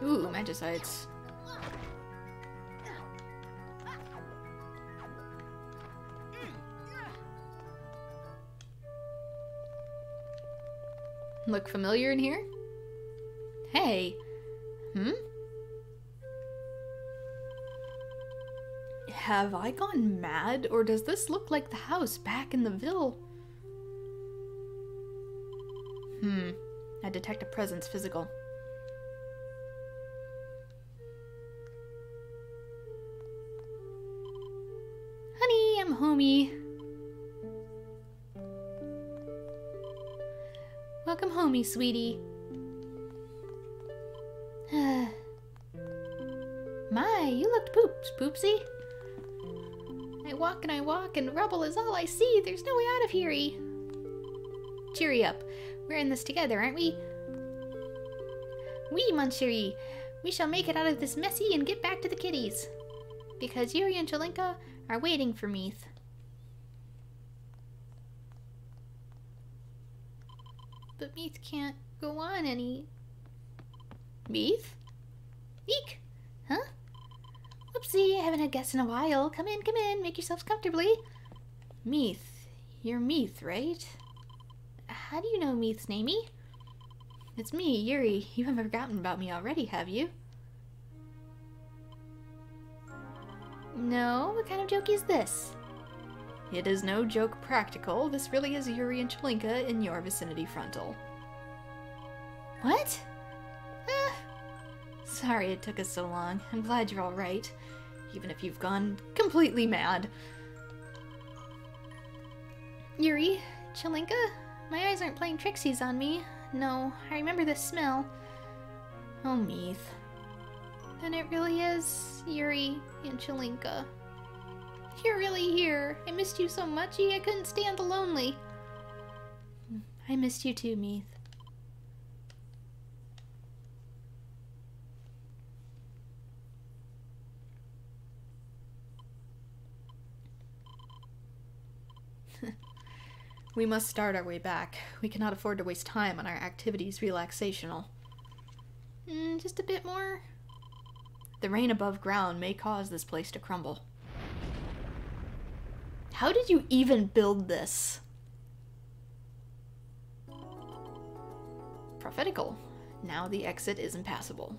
Ooh, magicites. Look familiar in here? Hey. Have I gone mad, or does this look like the house back in the Ville? I detect a presence physical. Honey, I'm homey. Welcome homey, sweetie. My, you looked poopsy. I walk, and rubble is all I see. There's no way out of here-y. Cheery up. We're in this together, aren't we? Oui, mon chéri. We shall make it out of this messy and get back to the kitties. Because Yuri and Chelinka are waiting for Meath. But Meath can't go on any... Meath? Eek! Huh? Whoopsie, I haven't had guests in a while. Come in, make yourselves comfortably. Meath. You're Meath, right? How do you know Meath's namey? It's me, Yuri. You haven't forgotten about me already, have you? No? What kind of joke is this? It is no joke practical. This really is Yuri and Chelinka in your vicinity frontal. What? Sorry it took us so long. I'm glad you're alright. Even if you've gone completely mad. Yuri, Chelinka, my eyes aren't playing tricksies on me. No, I remember the smell. Oh, Meath. Then it really is Yuri and Chelinka. You're really here. I missed you so much, I couldn't stand the lonely. I missed you too, Meath. We must start our way back. We cannot afford to waste time on our activities relaxational. Just a bit more. The rain above ground may cause this place to crumble. How did you even build this? Prophetical. Now the exit is impassable.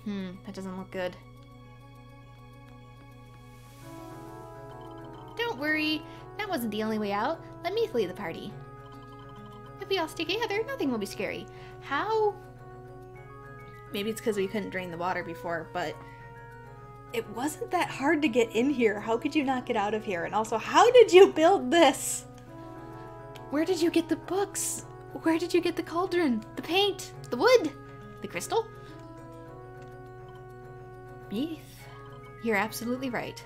That doesn't look good. Don't worry, that wasn't the only way out. Let me lead the party. If we all stick together, nothing will be scary. How? Maybe it's because we couldn't drain the water before, but it wasn't that hard to get in here. How could you not get out of here? And also, how did you build this? Where did you get the books? Where did you get the cauldron? The paint? The wood? The crystal? Meath, you're absolutely right.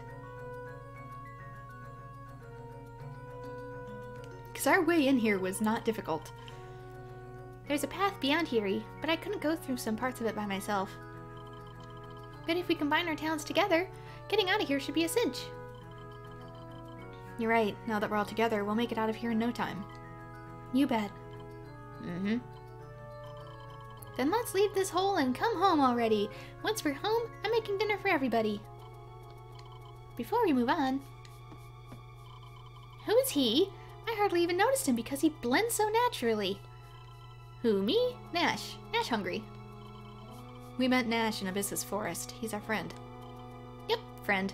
Because our way in here was not difficult. There's a path beyond here, but I couldn't go through some parts of it by myself. But if we combine our talents together, getting out of here should be a cinch. You're right. Now that we're all together, we'll make it out of here in no time. You bet. Then let's leave this hole and come home already. Once we're home, I'm making dinner for everybody. Before we move on... Who is he? I hardly even noticed him because he blends so naturally. Who, me? Nash. Nash hungry. We met Nash in Abyssus Forest. He's our friend. Yep, friend.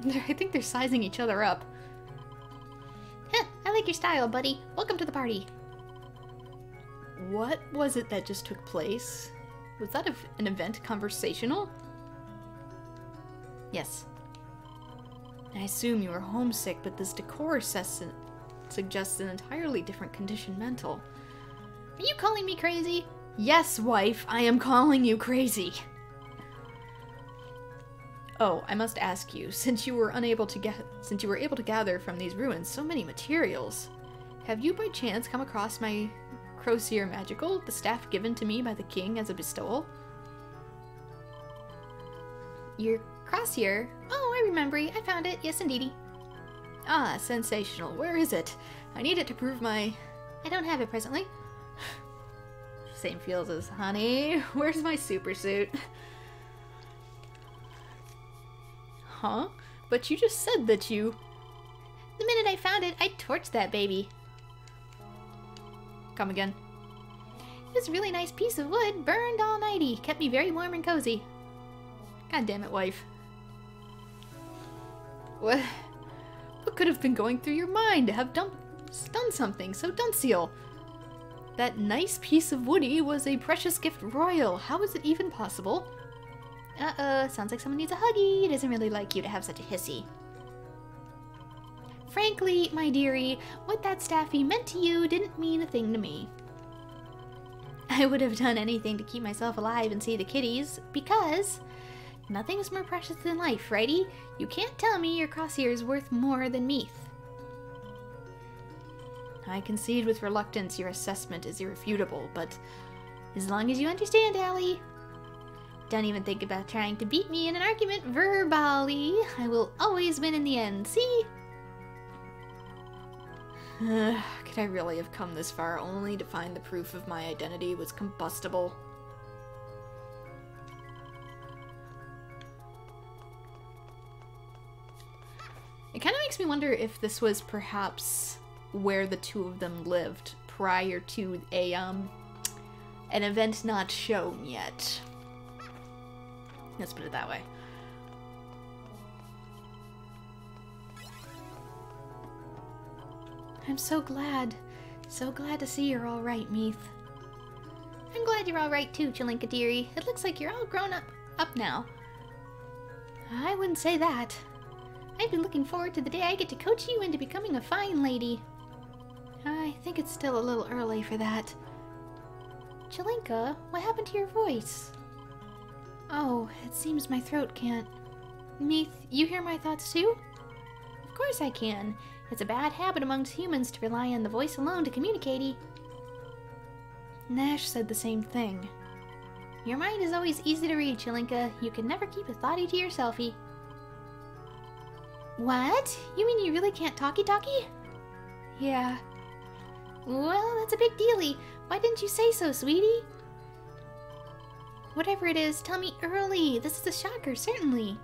I think they're sizing each other up. Heh, I like your style, buddy. Welcome to the party. What was it that just took place? Was that an event conversational? Yes. I assume you were homesick, but this decor suggests an entirely different condition mental. Are you calling me crazy? Yes, wife, I am calling you crazy. Oh, I must ask you, since you were able to gather from these ruins so many materials, have you by chance come across my Crosier Magical, the staff given to me by the king as a bestowal? Your Crosier? Oh, I remember. I found it. Yes, indeedy. Ah, sensational. Where is it? I need it to prove my... I don't have it presently. Same feels as honey. Where's my super suit? Huh? But you just said that you... The minute I found it, I torched that baby. Come again. It was a really nice piece of wood, burned all nighty. Kept me very warm and cozy. God damn it, wife. What could have been going through your mind to have done something so Duncial? That nice piece of woody was a precious gift royal. How is it even possible? Sounds like someone needs a huggy. It doesn't really like you to have such a hissy. Frankly, my dearie, what that staffy meant to you didn't mean a thing to me. I would have done anything to keep myself alive and see the kitties, because nothing's more precious than life, righty? You can't tell me your Crosier's worth more than Meath. I concede with reluctance your assessment is irrefutable, but as long as you understand, Allie, don't even think about trying to beat me in an argument verbally. I will always win in the end, see? Could I really have come this far only to find the proof of my identity was combustible? It kind of makes me wonder if this was perhaps where the two of them lived prior to an event not shown yet. Let's put it that way. I'm so glad to see you're all right, Meath. I'm glad you're all right too, Chelinka dearie. It looks like you're all grown up now. I wouldn't say that. I've been looking forward to the day I get to coach you into becoming a fine lady. I think it's still a little early for that. Chelinka, what happened to your voice? Oh, it seems my throat can't... Meath, you hear my thoughts too? Of course I can. It's a bad habit amongst humans to rely on the voice alone to communicate. Nash said the same thing. Your mind is always easy to read, Chelinka. You can never keep a thoughty to yourselfy. What? You mean you really can't talkie-talkie? Yeah. Well, that's a big dealie. Why didn't you say so, sweetie? Whatever it is, tell me early. This is a shocker, certainly.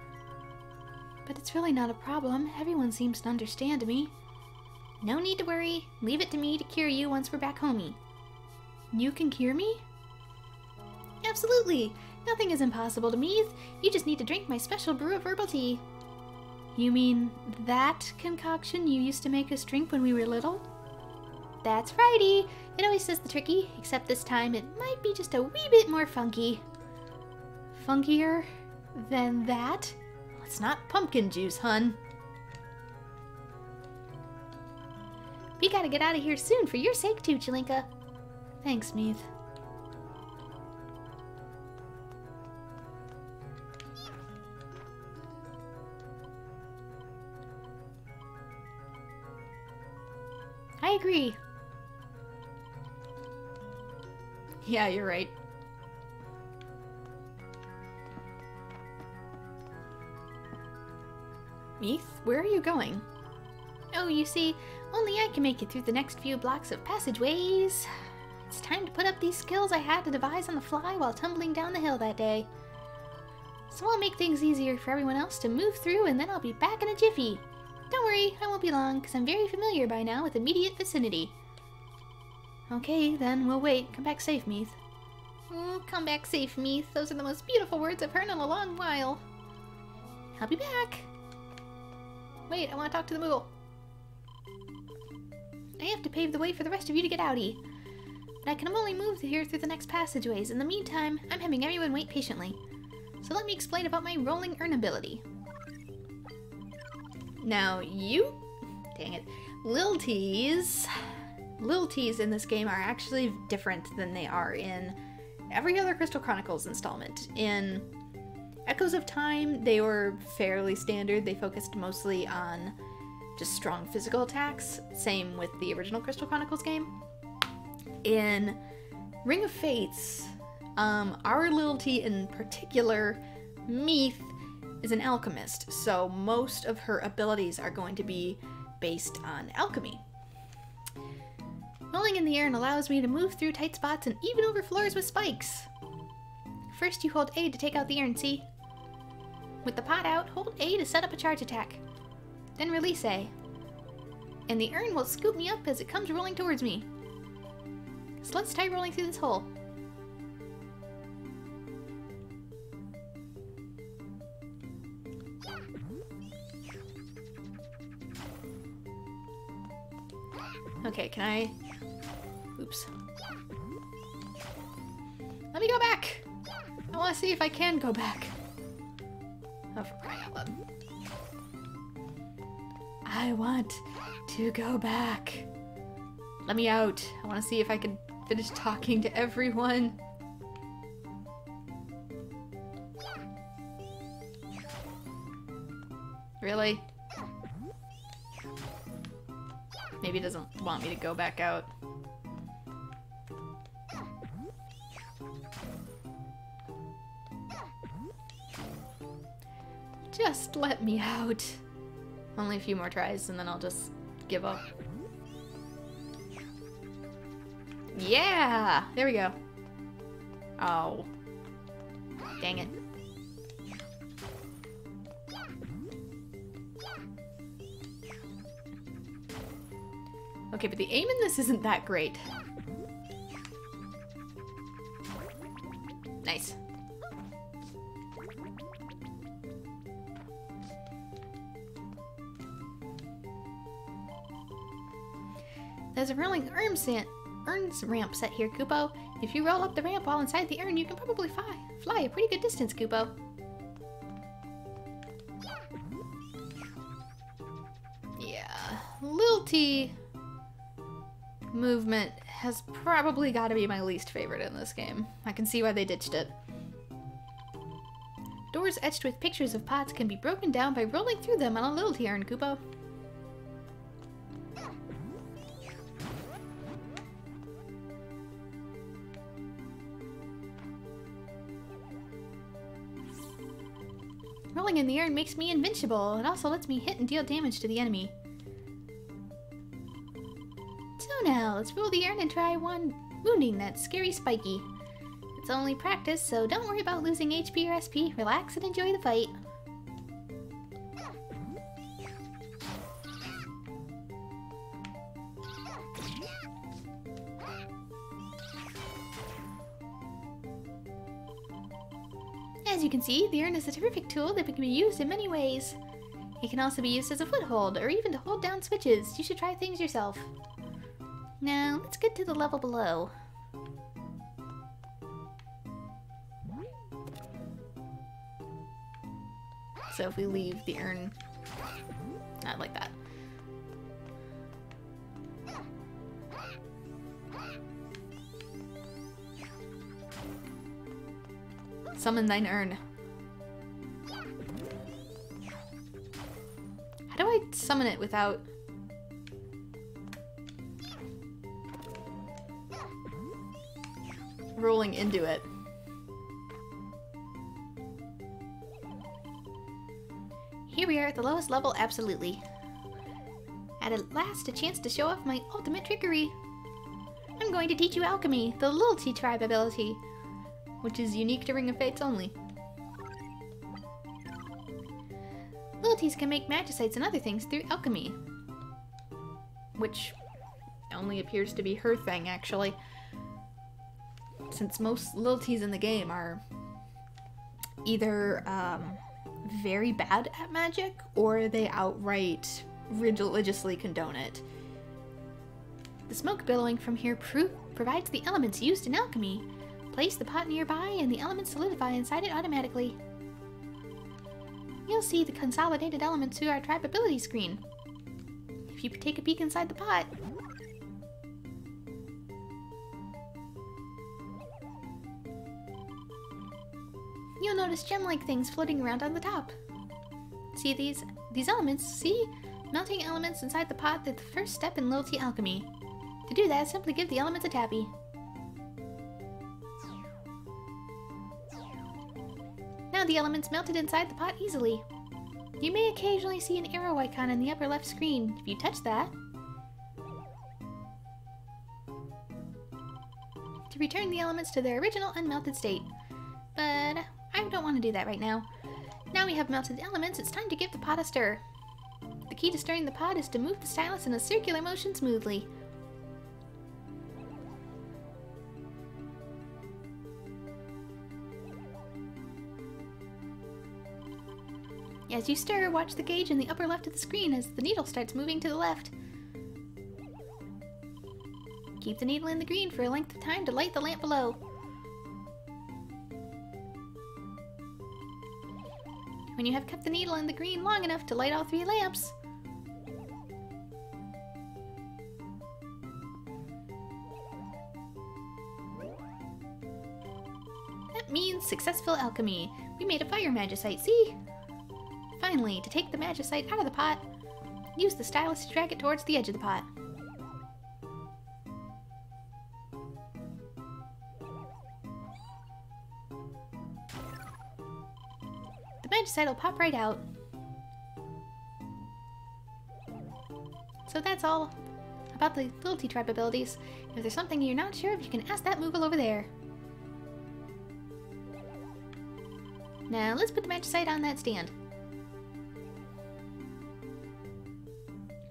But it's really not a problem. Everyone seems to understand me. No need to worry. Leave it to me to cure you once we're back homey. You can cure me? Absolutely. Nothing is impossible to me. You just need to drink my special brew of herbal tea. You mean that concoction you used to make us drink when we were little? That's righty. It always does the tricky, except this time it might be just a wee bit more funky. Funkier than that? It's not pumpkin juice, hun. We gotta get out of here soon for your sake too, Chelinka. Thanks, Meath. I agree. Yeah, you're right. Meath, where are you going? Oh, you see, only I can make it through the next few blocks of passageways. It's time to put up these skills I had to devise on the fly while tumbling down the hill that day. So I'll make things easier for everyone else to move through, and then I'll be back in a jiffy. Don't worry, I won't be long, because I'm very familiar by now with immediate vicinity. Okay, then we'll wait. Come back safe, Meath. Come back safe, Meath. Those are the most beautiful words I've heard in a long while. I'll be back. Wait, I want to talk to the Moogle. I have to pave the way for the rest of you to get outie. But I can only move here through the next passageways. In the meantime, I'm having everyone wait patiently. So let me explain about my rolling urn ability. Now you... Dang it. Lilties in this game are actually different than they are in every other Crystal Chronicles installment. In Echoes of Time, they were fairly standard. They focused mostly on just strong physical attacks. Same with the original Crystal Chronicles game. In Ring of Fates, our Lilty in particular, Meath, is an alchemist, so most of her abilities are going to be based on alchemy. Rolling in the urn allows me to move through tight spots and even over floors with spikes. First you hold A to take out the urn, see? With the pot out, hold A to set up a charge attack. Then release A. And the urn will scoop me up as it comes rolling towards me. So let's try rolling through this hole. Okay, can I... Oops. Let me go back! I want to see if I can go back. Oh, for crying out loud. I want to go back. Let me out. I want to see if I can finish talking to everyone. Really? Maybe it doesn't want me to go back out. Just let me out. Only a few more tries and then I'll just give up. Yeah! There we go. Oh. Dang it. Okay, but the aim in this isn't that great. Nice. There's a rolling urns ramp set here, Kupo. If you roll up the ramp while inside the urn, you can probably fly a pretty good distance, Kupo. Yeah, Lilty movement has probably got to be my least favorite in this game. I can see why they ditched it. Doors etched with pictures of pots can be broken down by rolling through them on a Lilty urn, Kupo. Rolling in the urn makes me invincible. It also lets me hit and deal damage to the enemy. So now, let's roll the urn and try wounding that scary Spiky. It's only practice, so don't worry about losing HP or SP. Relax and enjoy the fight. As you can see, the urn is a terrific tool that can be used in many ways. It can also be used as a foothold, or even to hold down switches. You should try things yourself. Now, let's get to the level below. So if we leave the urn, not like that. Summon thine urn. How do I summon it without... rolling into it? Here we are at the lowest level, absolutely. At last, a chance to show off my ultimate trickery. I'm going to teach you alchemy, the Loyalty Tribe ability, which is unique to Ring of Fates only. Loyalties can make magicites and other things through alchemy, which only appears to be her thing, actually, since most loyalties in the game are either very bad at magic, or they outright religiously condone it. The smoke billowing from here provides the elements used in alchemy. Place the pot nearby and the elements solidify inside it automatically. You'll see the consolidated elements through our tribe ability screen. If you take a peek inside the pot, you'll notice gem-like things floating around on the top. See these elements? See? Melting elements inside the pot is the first step in loyalty alchemy. To do that, simply give the elements a tappy. Now the elements melted inside the pot easily. You may occasionally see an arrow icon in the upper left screen. If you touch that, to return the elements to their original unmelted state. But I don't want to do that right now. Now we have melted elements, it's time to give the pot a stir. The key to stirring the pot is to move the stylus in a circular motion smoothly. As you stir, watch the gauge in the upper left of the screen as the needle starts moving to the left. Keep the needle in the green for a length of time to light the lamp below. When you have kept the needle in the green long enough to light all 3 lamps, that means successful alchemy. We made a fire magicite, see? Finally, to take the magicite out of the pot, use the stylus to drag it towards the edge of the pot. The magicite will pop right out. So that's all about the Loyalty Tribe abilities. If there's something you're not sure of, you can ask that Moogle over there. Now let's put the magicite on that stand.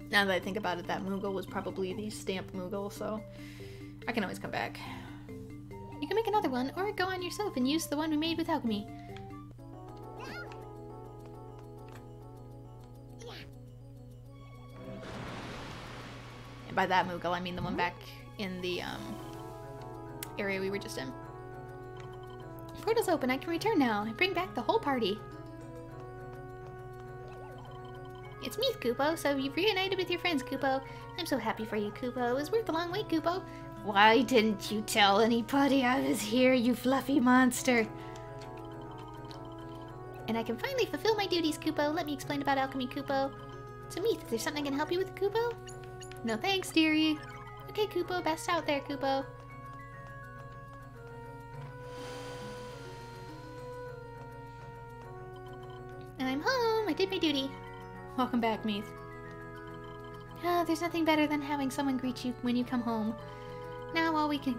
Now that I think about it, that Moogle was probably the stamp Moogle, so I can always come back. You can make another one, or go on yourself and use the one we made with alchemy. And by that Moogle, I mean the one back in the area we were just in. Portal's open, I can return now and bring back the whole party. It's me, Kupo, so you've reunited with your friends, Kupo. I'm so happy for you, Kupo. It was worth the long wait, Kupo. Why didn't you tell anybody I was here, you fluffy monster? And I can finally fulfill my duties, Kupo. Let me explain about alchemy, Kupo. So, Meath, is there something I can help you with, Kupo? No thanks, dearie. Okay, Kupo, best out there, Kupo. And I'm home. I did my duty. Welcome back, Meath. There's nothing better than having someone greet you when you come home. Now we can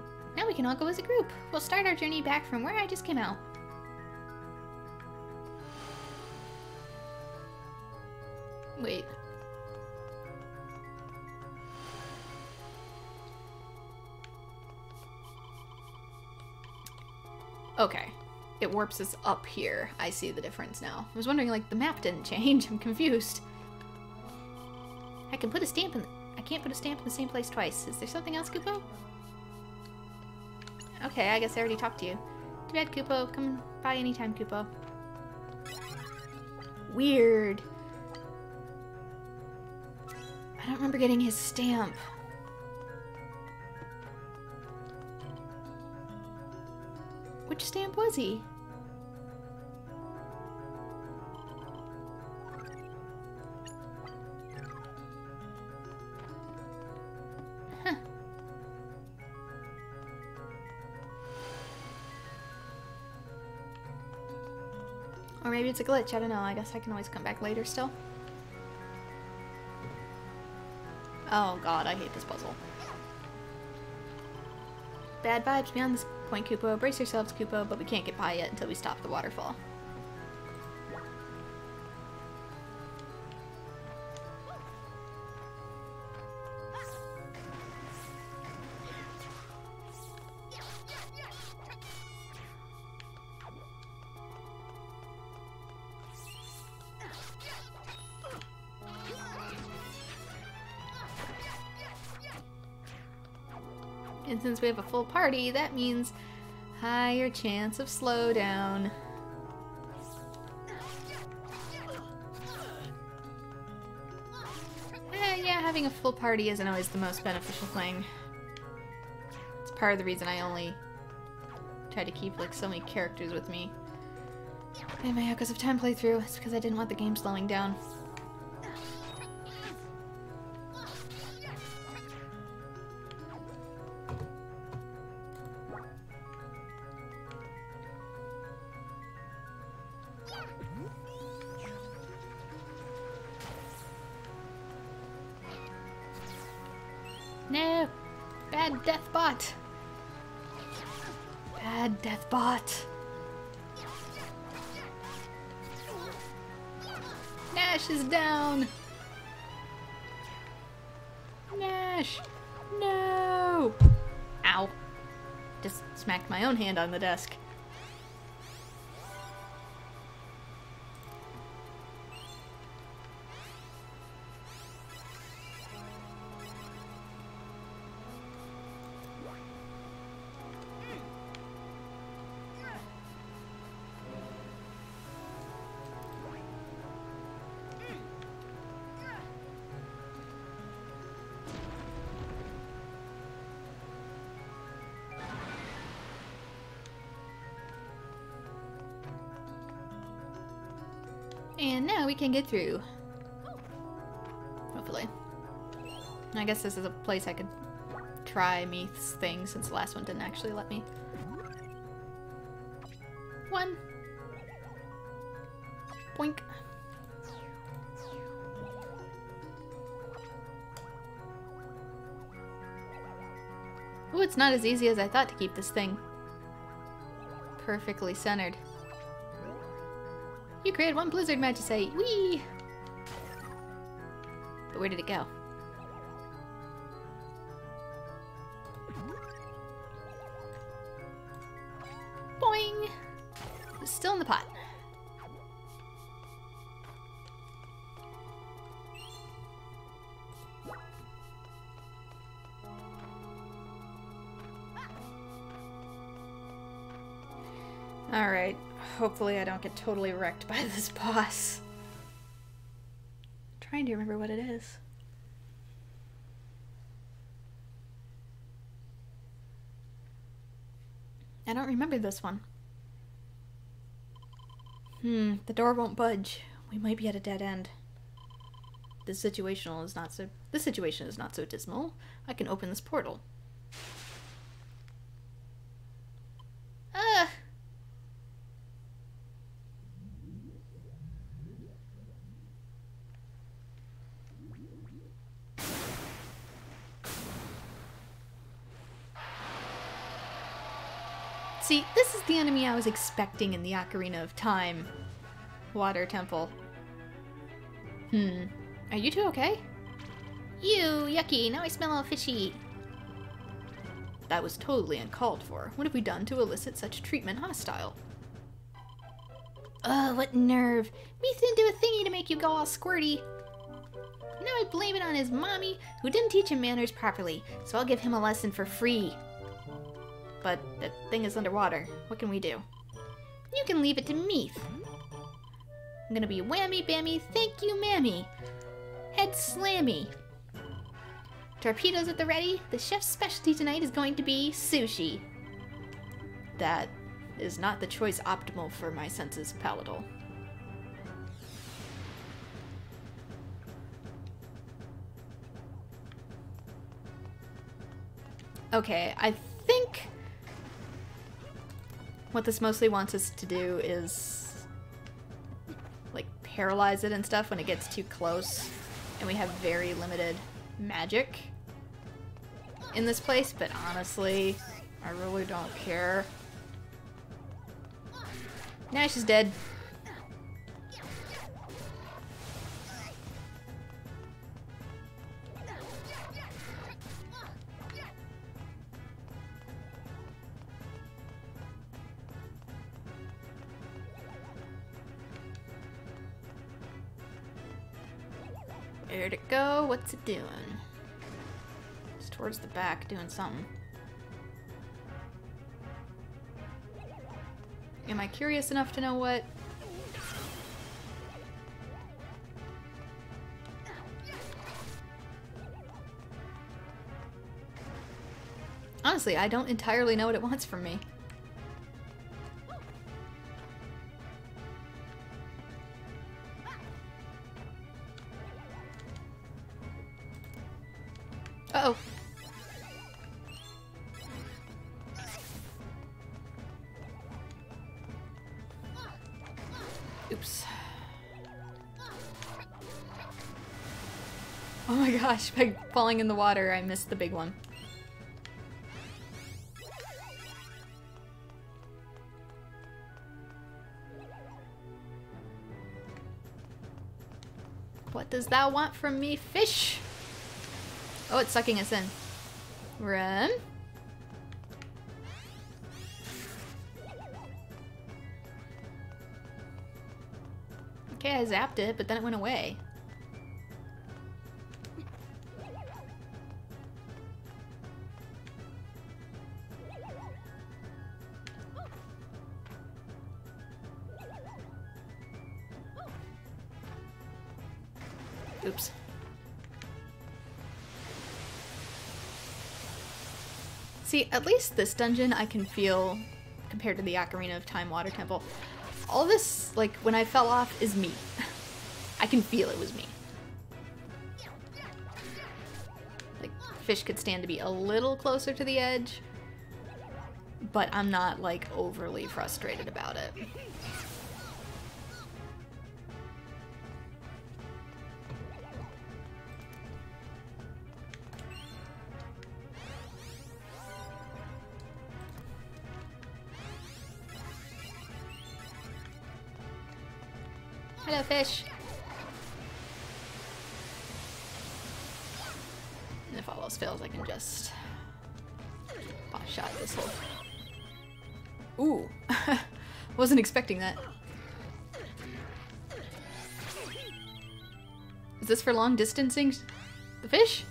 all go as a group. We'll start our journey back from where I just came out. Wait. Okay. It warps us up here. I see the difference now. I was wondering, like, the map didn't change. I'm confused. I can't put a stamp in the same place twice. Is there something else, Kupo? Okay, I guess I already talked to you. Too bad, Kupo. Come by anytime, Kupo. Weird. I don't remember getting his stamp. Which stamp was he? Huh. Or maybe it's a glitch, I don't know. I guess I can always come back later still. Oh god, I hate this puzzle. Bad vibes beyond this point, Kupo. Brace yourselves, Kupo, but we can't get by yet until we stop the waterfall. And since we have a full party, that means higher chance of slowdown. Yeah, having a full party isn't always the most beneficial thing. It's part of the reason I only try to keep like so many characters with me in my Echoes of Time playthrough. It's because I didn't want the game slowing down. No! Bad death bot! Bad death bot! Nash is down! Nash! No! Ow. Just smacked my own hand on the desk. And now we can get through. Hopefully. I guess this is a place I could try Meath's thing since the last one didn't actually let me. One. Boink. Ooh, it's not as easy as I thought to keep this thing perfectly centered. You created one blizzard match to say, wee! But where did it go? Boing! It's still in the pot. Alright. Hopefully I don't get totally wrecked by this boss. I'm trying to remember what it is. I don't remember this one. The door won't budge. We might be at a dead end. This situation is not so dismal. I can open this portal. See, this is the enemy I was expecting in the Ocarina of Time water temple. Are you two okay? Ew, yucky, now I smell all fishy. That was totally uncalled for. What have we done to elicit such treatment hostile? Ugh, what nerve. Me didn't do a thingy to make you go all squirty. Now I blame it on his mommy, who didn't teach him manners properly, so I'll give him a lesson for free. But that thing is underwater. What can we do? You can leave it to me. I'm gonna be whammy bammy, thank you mammy. Head slammy. Torpedoes at the ready. The chef's specialty tonight is going to be sushi. That is not the choice optimal for my senses palatal. Okay, I think what this mostly wants us to do is like paralyze it and stuff when it gets too close, and we have very limited magic in this place, but honestly, I really don't care. Nash is dead. Where'd it go? What's it doing? It's towards the back, doing something. Am I curious enough to know what? Honestly, I don't entirely know what it wants from me. Uh-oh. Oops. Oh my gosh, by falling in the water, I missed the big one. What does thou want from me, fish? Oh, it's sucking us in. Run. Okay, I zapped it, but then it went away. Oops. See, at least this dungeon I can feel, compared to the Ocarina of Time Water Temple, all this, like, when I fell off, is me. I can feel it was me. Like, fish could stand to be a little closer to the edge, but I'm not, like, overly frustrated about it. Hello, fish. And if all else fails, I can just pot shot this whole. Ooh, wasn't expecting that. Is this for long distancing the fish?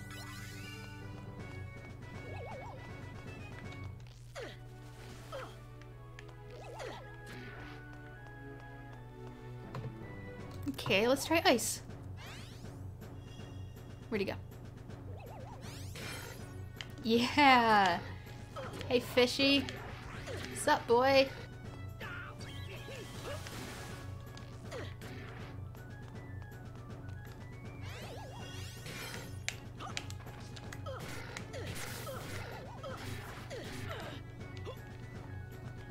Okay, let's try ice. Where'd he go? Yeah! Hey, fishy. What's up, boy?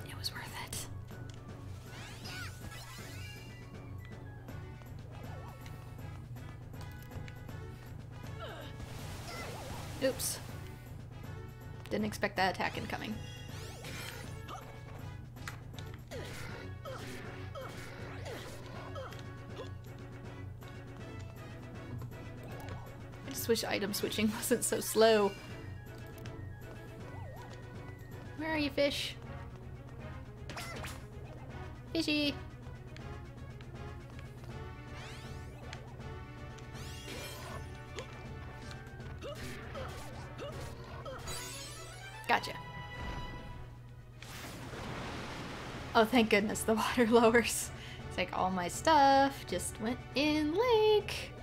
It was worth it. Oops. Didn't expect that attack incoming. just wish item switching wasn't so slow. Where are you, fish? Fishy! Gotcha. Oh, thank goodness the water lowers. It's like all my stuff just went in lake.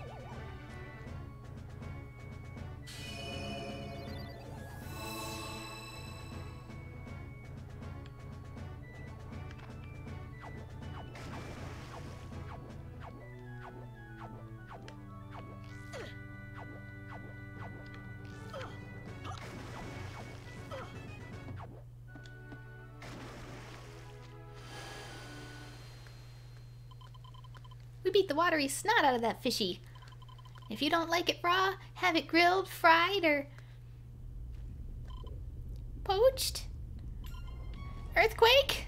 We beat the watery snot out of that fishy. If you don't like it raw, have it grilled, fried, or poached. Earthquake?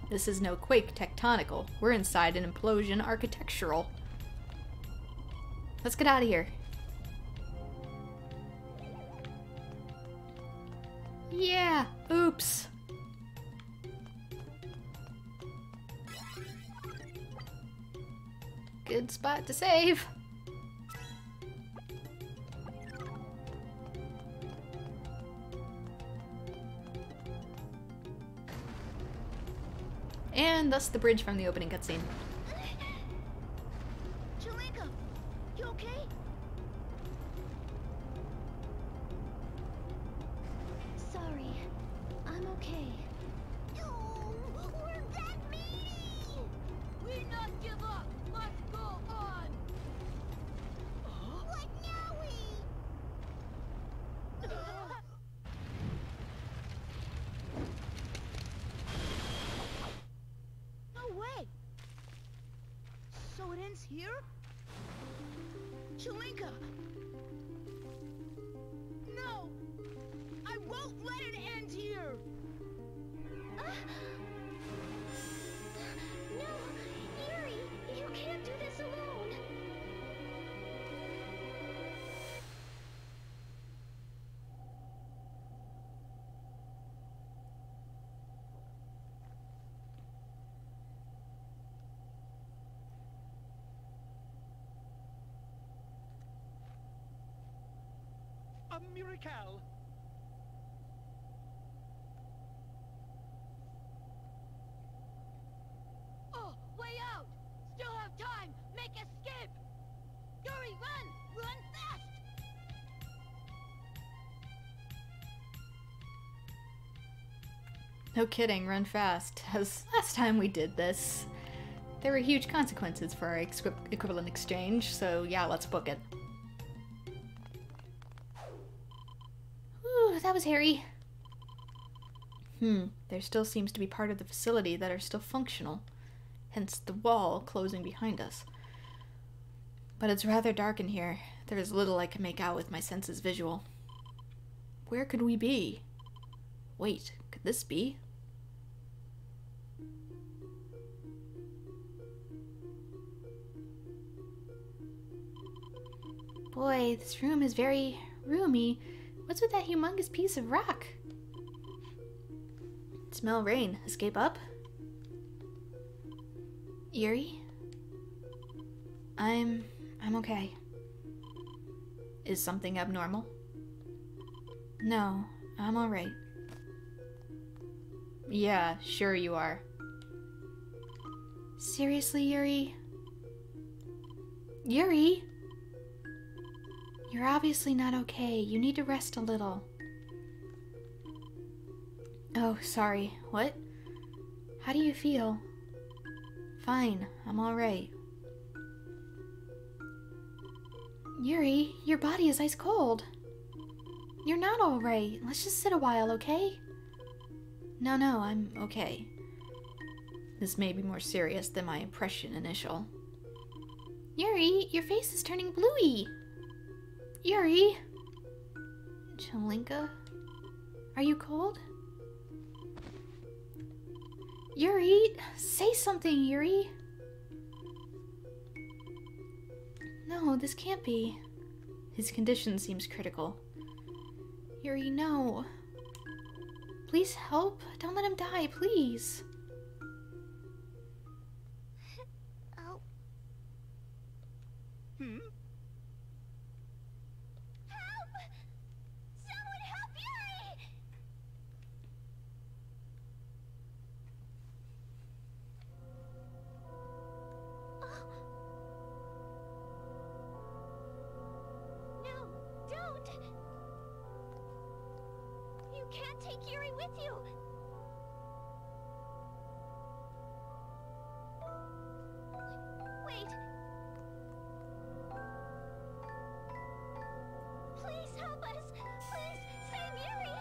This is no quake tectonical. We're inside an implosion architectural. Let's get out of here. Yeah, oops. Good spot to save. And thus the bridge from the opening cutscene. Chelika, you okay? Sorry, I'm okay. Oh, we're that meaty! We not give up! Must go on! What now No way! So it ends here? Chelika! No! I won't let it end here! No! Yuri! You can't do this alone! A miracle! Oh, way out! Still have time! Make escape! Yuri, run! Run fast! No kidding, run fast. As last time we did this, there were huge consequences for our equivalent exchange, so yeah, let's book it. Whew, that was hairy. There still seems to be part of the facility that are still functional, hence the wall closing behind us. But it's rather dark in here. There is little I can make out with my senses visual. Where could we be? Wait, could this be? Boy, this room is very roomy. What's with that humongous piece of rock? Smell rain. Escape up? Yuri? I'm okay. Is something abnormal? No, I'm alright. Yeah, sure you are. Seriously, Yuri? Yuri? You're obviously not okay. You need to rest a little. Oh, sorry. What? How do you feel? Fine. I'm alright. Yuri, your body is ice cold. You're not alright. Let's just sit a while, okay? No, I'm okay. This may be more serious than my impression initial. Yuri, your face is turning bluey. Yuri? Chelika? Are you cold? Yuri, say something, Yuri. No, this can't be. His condition seems critical. Yuri, no. Please help. Don't let him die, please. Oh. Hmm? Help! Someone help Yuri! No, don't! You can't take Yuri with you! Wait! Please help us! Please save Yuri!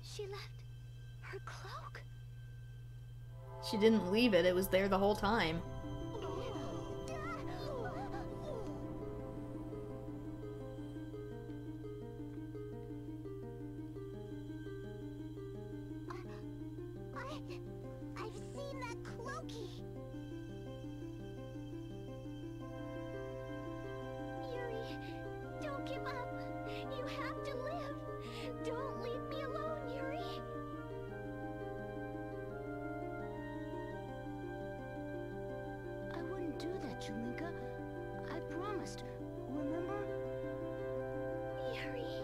She left her cloak. She didn't leave it. It was there the whole time. I've seen that cloaky. Yuri, don't give up. You have to live. Don't leave me alone, Yuri. I wouldn't do that, Chelinka. I promised. Remember? Yuri.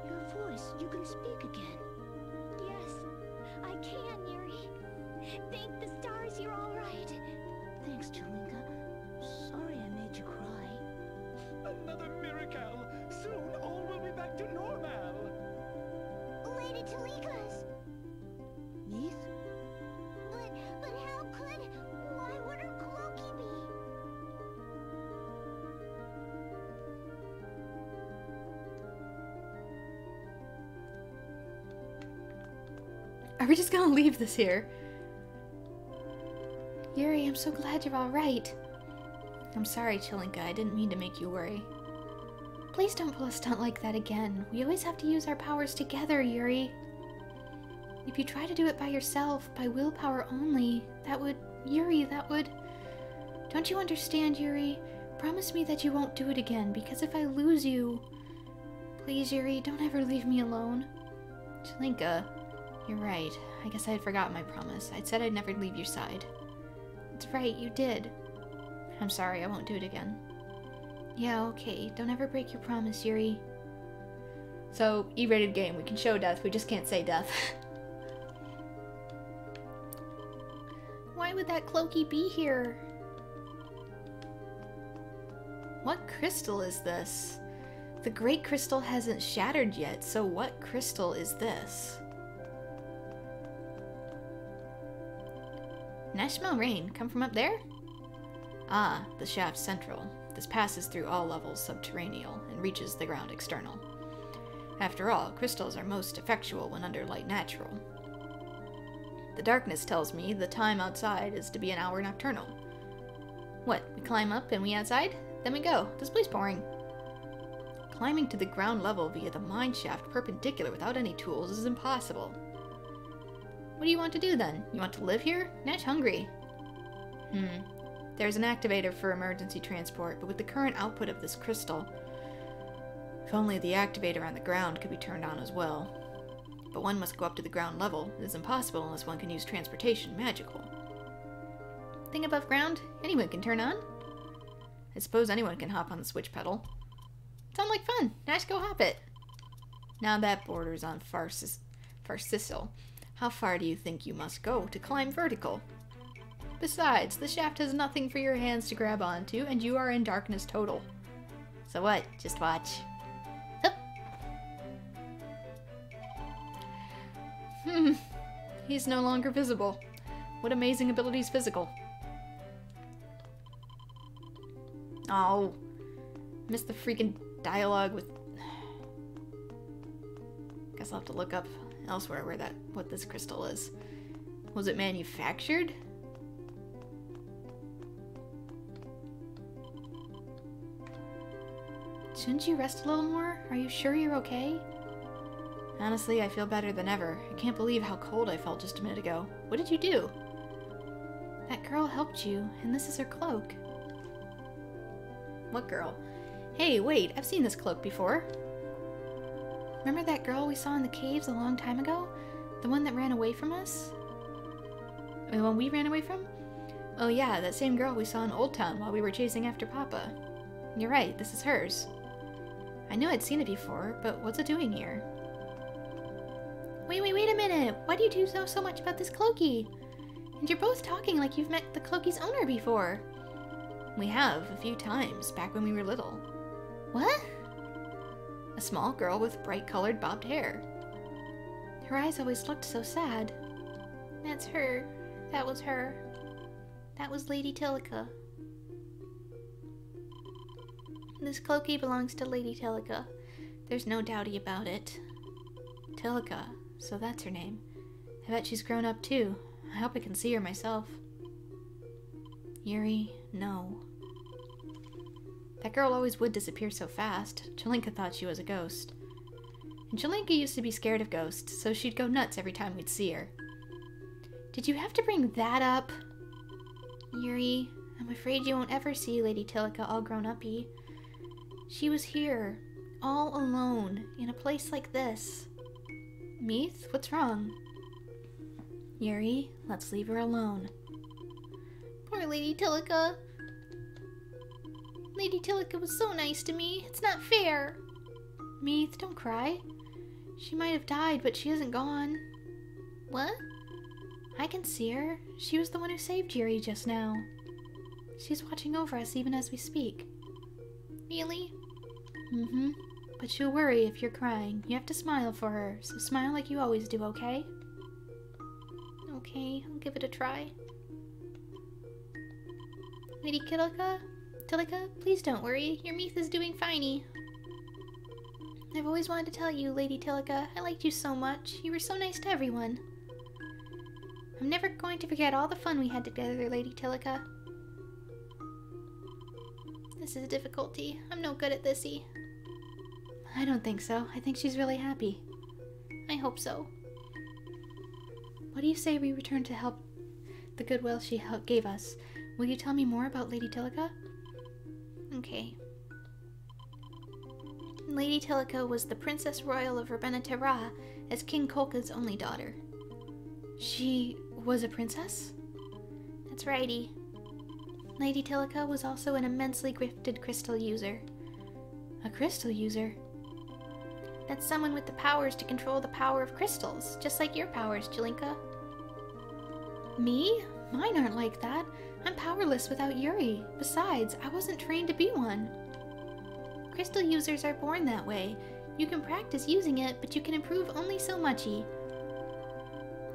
Your voice, you can speak again. Yes, I can, Yuri. Thank the stars you're all right. Thanks, Chelinka. Sorry I made you cry. Another miracle! Soon all will be back to normal! Lady Talikas. Neith? But how could... Why would her cloaky be? Are we just gonna leave this here? Yuri, I'm so glad you're alright. I'm sorry, Chelinka. I didn't mean to make you worry. Please don't pull a stunt like that again. We always have to use our powers together, Yuri. If you try to do it by yourself, by willpower only, that would... Yuri, that would... Don't you understand, Yuri? Promise me that you won't do it again, because if I lose you... Please, Yuri, don't ever leave me alone. Chelinka, you're right. I guess I had forgotten my promise. I'd said I'd never leave your side. That's right, you did. I'm sorry, I won't do it again. Yeah, okay. Don't ever break your promise, Yuri. So, E-rated game. We can show death, we just can't say death. Why would that cloaky be here? What crystal is this? The great crystal hasn't shattered yet, so what crystal is this? And I smell rain. Come from up there? Ah, the shaft central. This passes through all levels subterraneal and reaches the ground external. After all, crystals are most effectual when under light natural. The darkness tells me the time outside is to be an hour nocturnal. What, we climb up and we outside? Then we go. This place boring. Climbing to the ground level via the mine shaft perpendicular without any tools is impossible. What do you want to do then? You want to live here? Nash hungry. There's an activator for emergency transport, but with the current output of this crystal, if only the activator on the ground could be turned on as well. But one must go up to the ground level. It is impossible unless one can use transportation magical. Thing above ground? Anyone can turn on? I suppose anyone can hop on the switch pedal. Sound like fun. Nash, go hop it. Now that borders on farcical. How far do you think you must go to climb vertical? Besides, the shaft has nothing for your hands to grab onto, and you are in darkness total. So what? Just watch. Up. He's no longer visible. What amazing abilities physical. Oh. Missed the freaking dialogue with... Guess I'll have to look up elsewhere what this crystal is. Was it manufactured? Shouldn't you rest a little more? Are you sure you're okay? Honestly, I feel better than ever. I can't believe how cold I felt just a minute ago. What did you do? That girl helped you, and this is her cloak. What girl? Hey, wait, I've seen this cloak before. Remember that girl we saw in the caves a long time ago? The one that ran away from us? The one we ran away from? Oh yeah, that same girl we saw in Old Town while we were chasing after Papa. You're right, this is hers. I knew I'd seen it before, but what's it doing here? Wait a minute! Why do you two know so much about this cloaky? And you're both talking like you've met the cloaky's owner before. We have, a few times, back when we were little. What? A small girl with bright-colored bobbed hair. Her eyes always looked so sad. That's her. That was her. That was Lady Tilica. This cloaky belongs to Lady Tilica. There's no doubty about it. Tilica, so that's her name. I bet she's grown up too. I hope I can see her myself. Yuri, no. That girl always would disappear so fast. Chelinka thought she was a ghost. And Chelinka used to be scared of ghosts, so she'd go nuts every time we'd see her. Did you have to bring that up? Yuri, I'm afraid you won't ever see Lady Tilica all grown up-y. She was here, all alone, in a place like this. Meath, what's wrong? Yuri, let's leave her alone. Poor Lady Tilica. Lady Tilica was so nice to me. It's not fair. Meath, don't cry. She might have died, but she isn't gone. What? I can see her. She was the one who saved Yuri just now. She's watching over us even as we speak. Really? Mm-hmm. But she'll worry if you're crying. You have to smile for her, so smile like you always do, okay? Okay, I'll give it a try. Lady Tilica, please don't worry. Your Meath is doing finey. I've always wanted to tell you, Lady Tilica, I liked you so much. You were so nice to everyone. I'm never going to forget all the fun we had together, Lady Tilica. This is a difficulty. I'm no good at this-y. I don't think so. I think she's really happy. I hope so. What do you say we return to help the goodwill she gave us? Will you tell me more about Lady Tilica? Okay. Lady Tilica was the Princess Royal of Rela Cyel as King Kolka's only daughter. She was a princess? That's righty. Lady Tilica was also an immensely gifted crystal user. A crystal user? That's someone with the powers to control the power of crystals, just like your powers, Chelinka. Me? Mine aren't like that. I'm powerless without Yuri. Besides, I wasn't trained to be one. Crystal users are born that way. You can practice using it, but you can improve only so much-y.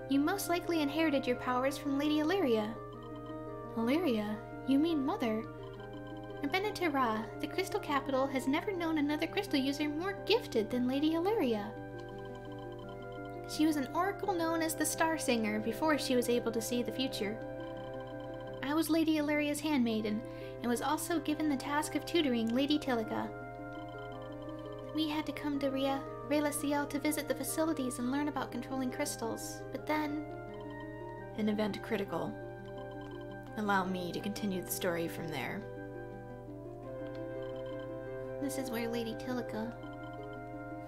You most likely inherited your powers from Lady Illyria. Illyria? You mean Mother? Rela Cyel, the crystal capital, has never known another crystal user more gifted than Lady Illyria. She was an oracle known as the Star Singer before she was able to see the future. I was Lady Illyria's handmaiden, and was also given the task of tutoring Lady Tilica. We had to come to Rela Cyel to visit the facilities and learn about controlling crystals, but then... An event critical. Allow me to continue the story from there. This is where Lady Tilica...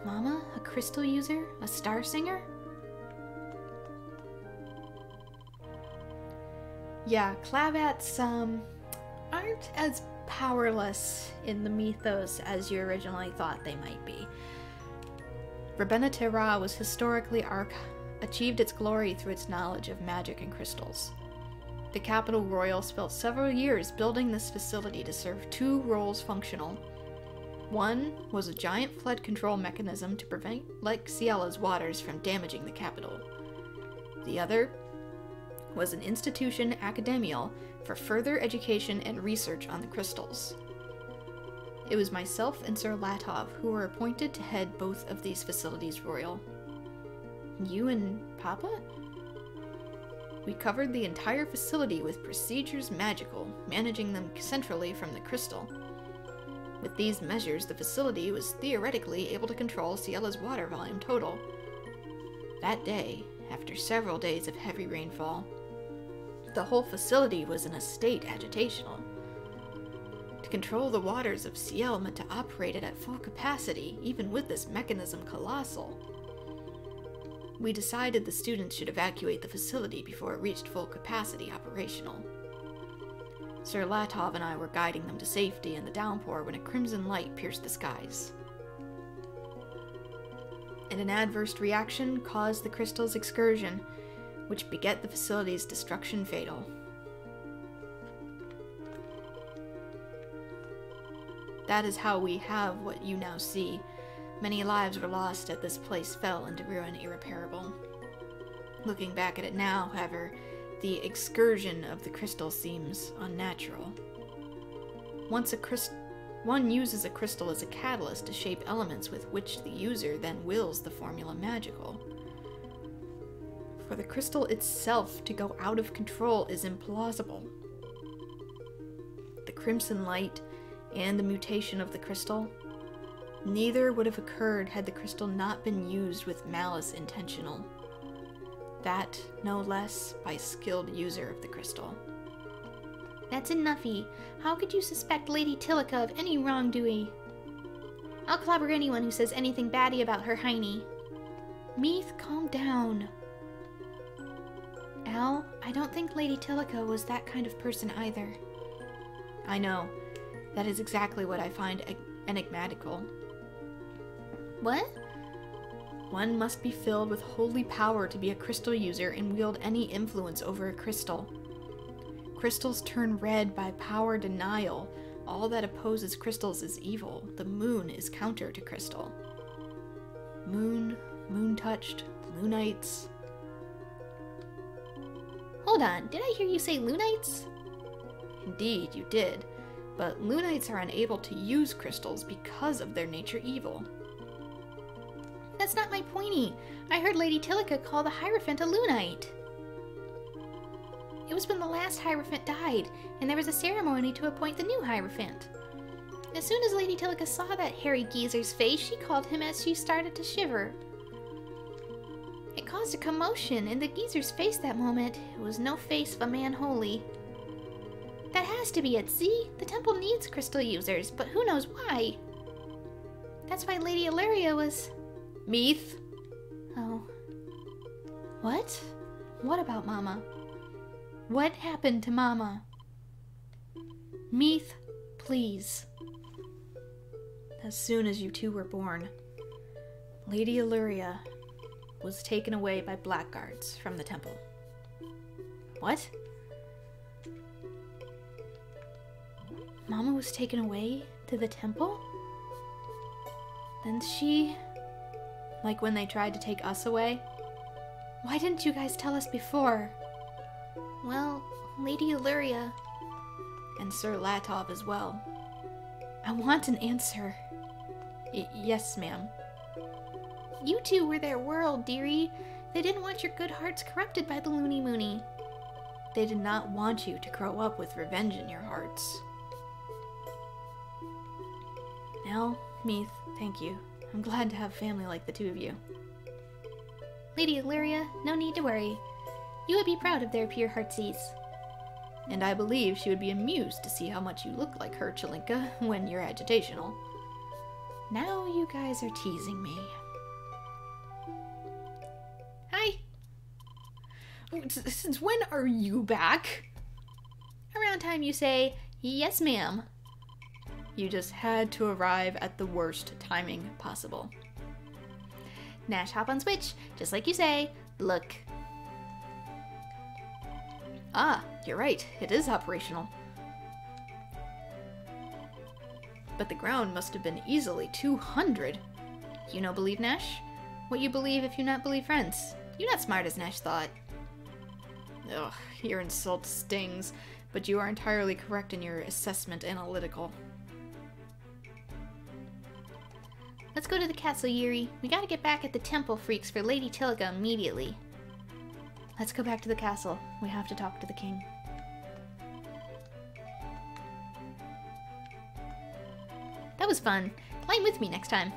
Mama? A crystal user? A star singer? Yeah, Clavats, aren't as powerless in the mythos as you originally thought they might be. Rela Cyel was historically achieved its glory through its knowledge of magic and crystals. The Capital Royal spent several years building this facility to serve two roles functional. One was a giant flood control mechanism to prevent Lake Ciella's waters from damaging the capital. The other was an institution academial for further education and research on the crystals. It was myself and Sir Latov who were appointed to head both of these facilities royal. You and Papa? We covered the entire facility with procedures magical, managing them centrally from the crystal. With these measures, the facility was theoretically able to control Ciella's water volume total, That day, after several days of heavy rainfall, the whole facility was in a state agitational. To control the waters of Ciel meant to operate it at full capacity, even with this mechanism colossal. We decided the students should evacuate the facility before it reached full capacity operational. Sir Latov and I were guiding them to safety in the downpour when a crimson light pierced the skies. And an adverse reaction caused the crystal's excursion, which beget the facility's destruction fatal. That is how we have what you now see. Many lives were lost as this place fell into ruin irreparable. Looking back at it now, however, the excursion of the crystal seems unnatural. One uses a crystal as a catalyst to shape elements with which the user then wills the formula magical. For the crystal itself to go out of control is implausible. The crimson light and the mutation of the crystal, neither would have occurred had the crystal not been used with malice intentional. That, no less, by a skilled user of the crystal. That's enoughy. How could you suspect Lady Tilica of any wrongdoing? I'll clobber anyone who says anything batty about her hiney. Meath, calm down. Al, I don't think Lady Tilica was that kind of person either. I know. That is exactly what I find enigmatical. What? One must be filled with holy power to be a crystal user and wield any influence over a crystal. Crystals turn red by power denial. All that opposes crystals is evil. The moon is counter to crystal. Moon-touched, Lunites. Hold on, did I hear you say Lunites? Indeed, you did. But Lunites are unable to use crystals because of their nature evil. That's not my pointy. I heard Lady Tilica call the Hierophant a Lunite. It was when the last Hierophant died, and there was a ceremony to appoint the new Hierophant. As soon as Lady Tilica saw that hairy geezer's face, she called him as she started to shiver. It caused a commotion in the geezer's face that moment. It was no face of a man holy. That has to be it, see? The temple needs crystal users, but who knows why? That's why Lady Illyria was... Meath? Oh. What? What about Mama? What happened to Mama? Meath, please. As soon as you two were born, Lady Illyria was taken away by blackguards from the temple. What? Mama was taken away to the temple? Then she... Like when they tried to take us away? Why didn't you guys tell us before? Well, Lady Illyria... And Sir Latov as well. I want an answer. Yes, ma'am. You two were their world, dearie. They didn't want your good hearts corrupted by the Loony Moony. They did not want you to grow up with revenge in your hearts. Now, Meath, thank you. I'm glad to have family like the two of you. Lady Illyria, no need to worry. You would be proud of their pure heartsies. And I believe she would be amused to see how much you look like her, Chelinka, when you're agitational. Now you guys are teasing me. Hi. Since when are you back? Around time you say, yes ma'am. You just had to arrive at the worst timing possible. Nash, hop on Switch, just like you say. Look. Ah, you're right. It is operational. But the ground must have been easily 200. You no believe Nash? What you believe if you not believe friends? You not smart as Nash thought. Ugh, your insult stings, but you are entirely correct in your assessment analytical. Let's go to the castle, Yuri. We gotta get back at the temple freaks for Lady Tilica immediately. Let's go back to the castle. We have to talk to the king. That was fun. Climb with me next time.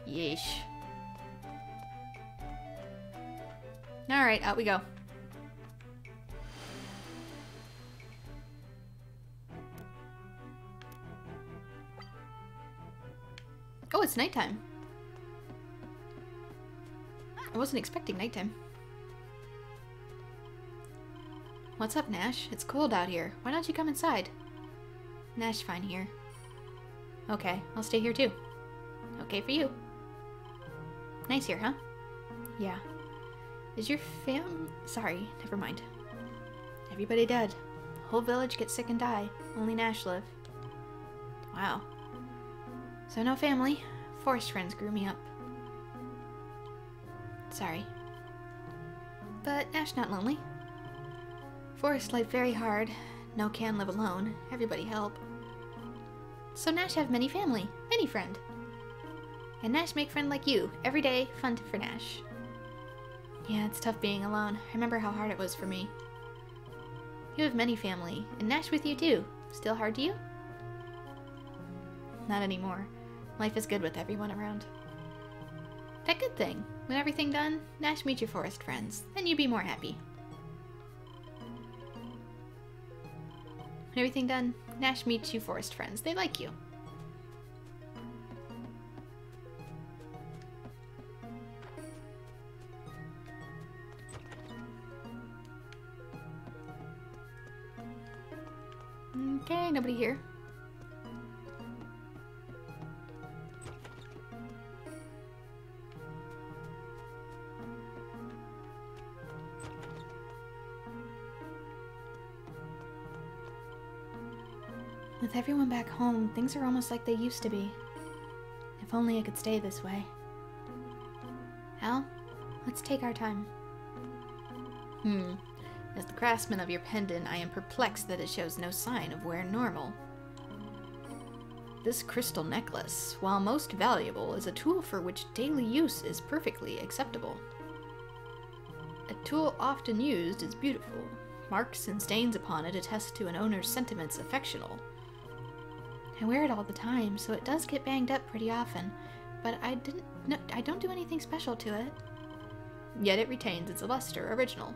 Yeesh. Alright, out we go. Oh, it's nighttime. I wasn't expecting nighttime. What's up, Nash? It's cold out here. Why don't you come inside? Nash, fine here. Okay, I'll stay here too. Okay for you. Nice here, huh? Yeah. Is your Sorry, never mind. Everybody dead. The whole village gets sick and die. Only Nash live. Wow. So no family. Forest friends grew me up. Sorry. But Nash not lonely. Forest life very hard. No can live alone. Everybody help. So Nash have many family. Many friend. And Nash make friend like you. Every day, fun for Nash. Yeah, it's tough being alone. I remember how hard it was for me. You have many family. And Nash with you too. Still hard to you? Not anymore. Life is good with everyone around. That good thing. When everything done, Nash meet your forest friends. Then you be more happy. When everything done, Nash meets you forest friends. They like you. Okay, nobody here. With everyone back home, things are almost like they used to be. If only it could stay this way. Al, let's take our time. As the craftsman of your pendant, I am perplexed that it shows no sign of wear normal. This crystal necklace, while most valuable, is a tool for which daily use is perfectly acceptable. A tool often used is beautiful. Marks and stains upon it attest to an owner's sentiments affectional. I wear it all the time, so it does get banged up pretty often, but I don't do anything special to it. Yet it retains its luster original.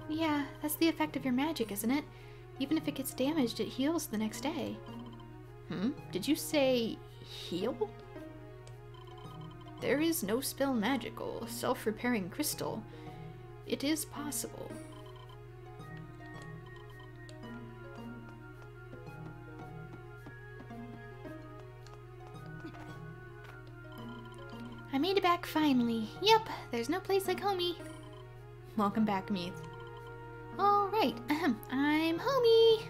Yeah, that's the effect of your magic, isn't it? Even if it gets damaged, it heals the next day. Did you say heal? There is no spell magical, self-repairing crystal. It is possible. I made it back finally. Yep, there's no place like homie. Welcome back, Meath. Alright, I'm homie.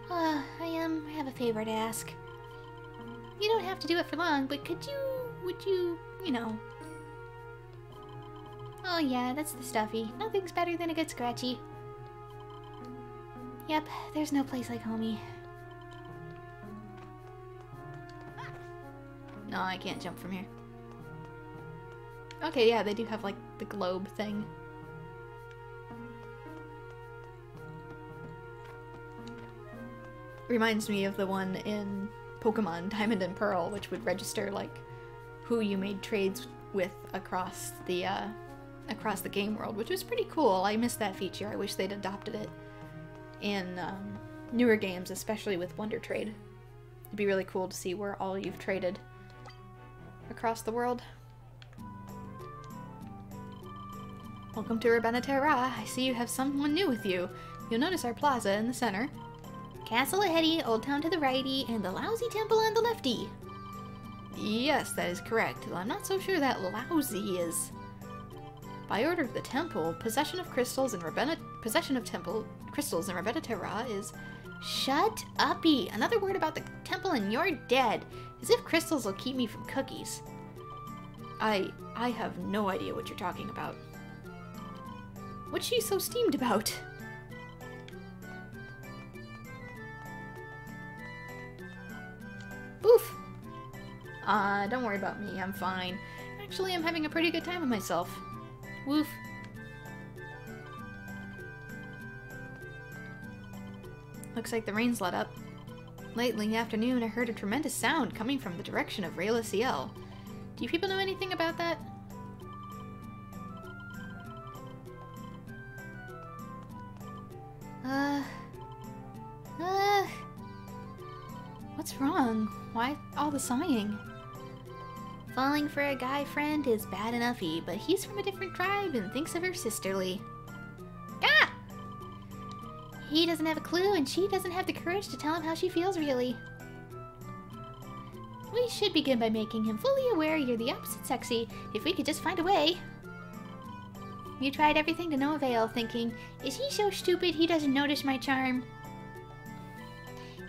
I have a favor to ask. You don't have to do it for long, but would you know. Oh yeah, that's the stuffy. Nothing's better than a good scratchy. Yep, there's no place like homie. No, I can't jump from here. Okay, yeah, they do have, like, the globe thing. Reminds me of the one in Pokemon Diamond and Pearl, which would register, like, who you made trades with across the game world, which was pretty cool. I missed that feature. I wish they'd adopted it in newer games, especially with Wonder Trade. It'd be really cool to see where all you've traded across the world. Welcome to Urbana Terra. I see you have someone new with you. You'll notice our plaza in the center. Castle aheady, Old Town to the righty, and the lousy temple on the lefty. Yes, that is correct, though I'm not so sure that lousy is. By order of the temple, possession of crystals in Urbana Terra is... Shut uppy! Another word about the temple and you're dead. As if crystals will keep me from cookies. I have no idea what you're talking about. What's she so steamed about? Oof! Don't worry about me, I'm fine. Actually, I'm having a pretty good time with myself. Woof. Looks like the rain's let up. Late in the afternoon, I heard a tremendous sound coming from the direction of Rela Cyel. Do you people know anything about that? What's wrong? Why all the sighing? Falling for a guy friend is bad enoughy, but he's from a different tribe and thinks of her sisterly. Ah! He doesn't have a clue, and she doesn't have the courage to tell him how she feels, really. We should begin by making him fully aware you're the opposite sexy, if we could just find a way. You tried everything to no avail, thinking, is he so stupid he doesn't notice my charm?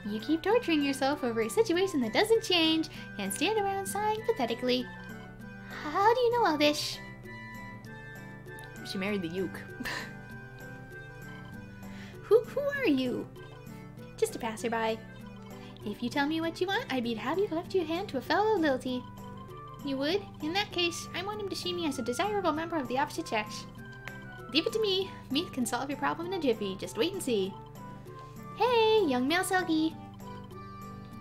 You keep torturing yourself over a situation that doesn't change, and stand around sighing pathetically. How do you know all this? She married the Yuke. Who are you? Just a passerby. If you tell me what you want, I'd be happy to lend you a hand to a fellow Lilty. You would? In that case, I want him to see me as a desirable member of the opposite sex. Leave it to me. Me can solve your problem in a jiffy. Just wait and see. Hey, young male selkie.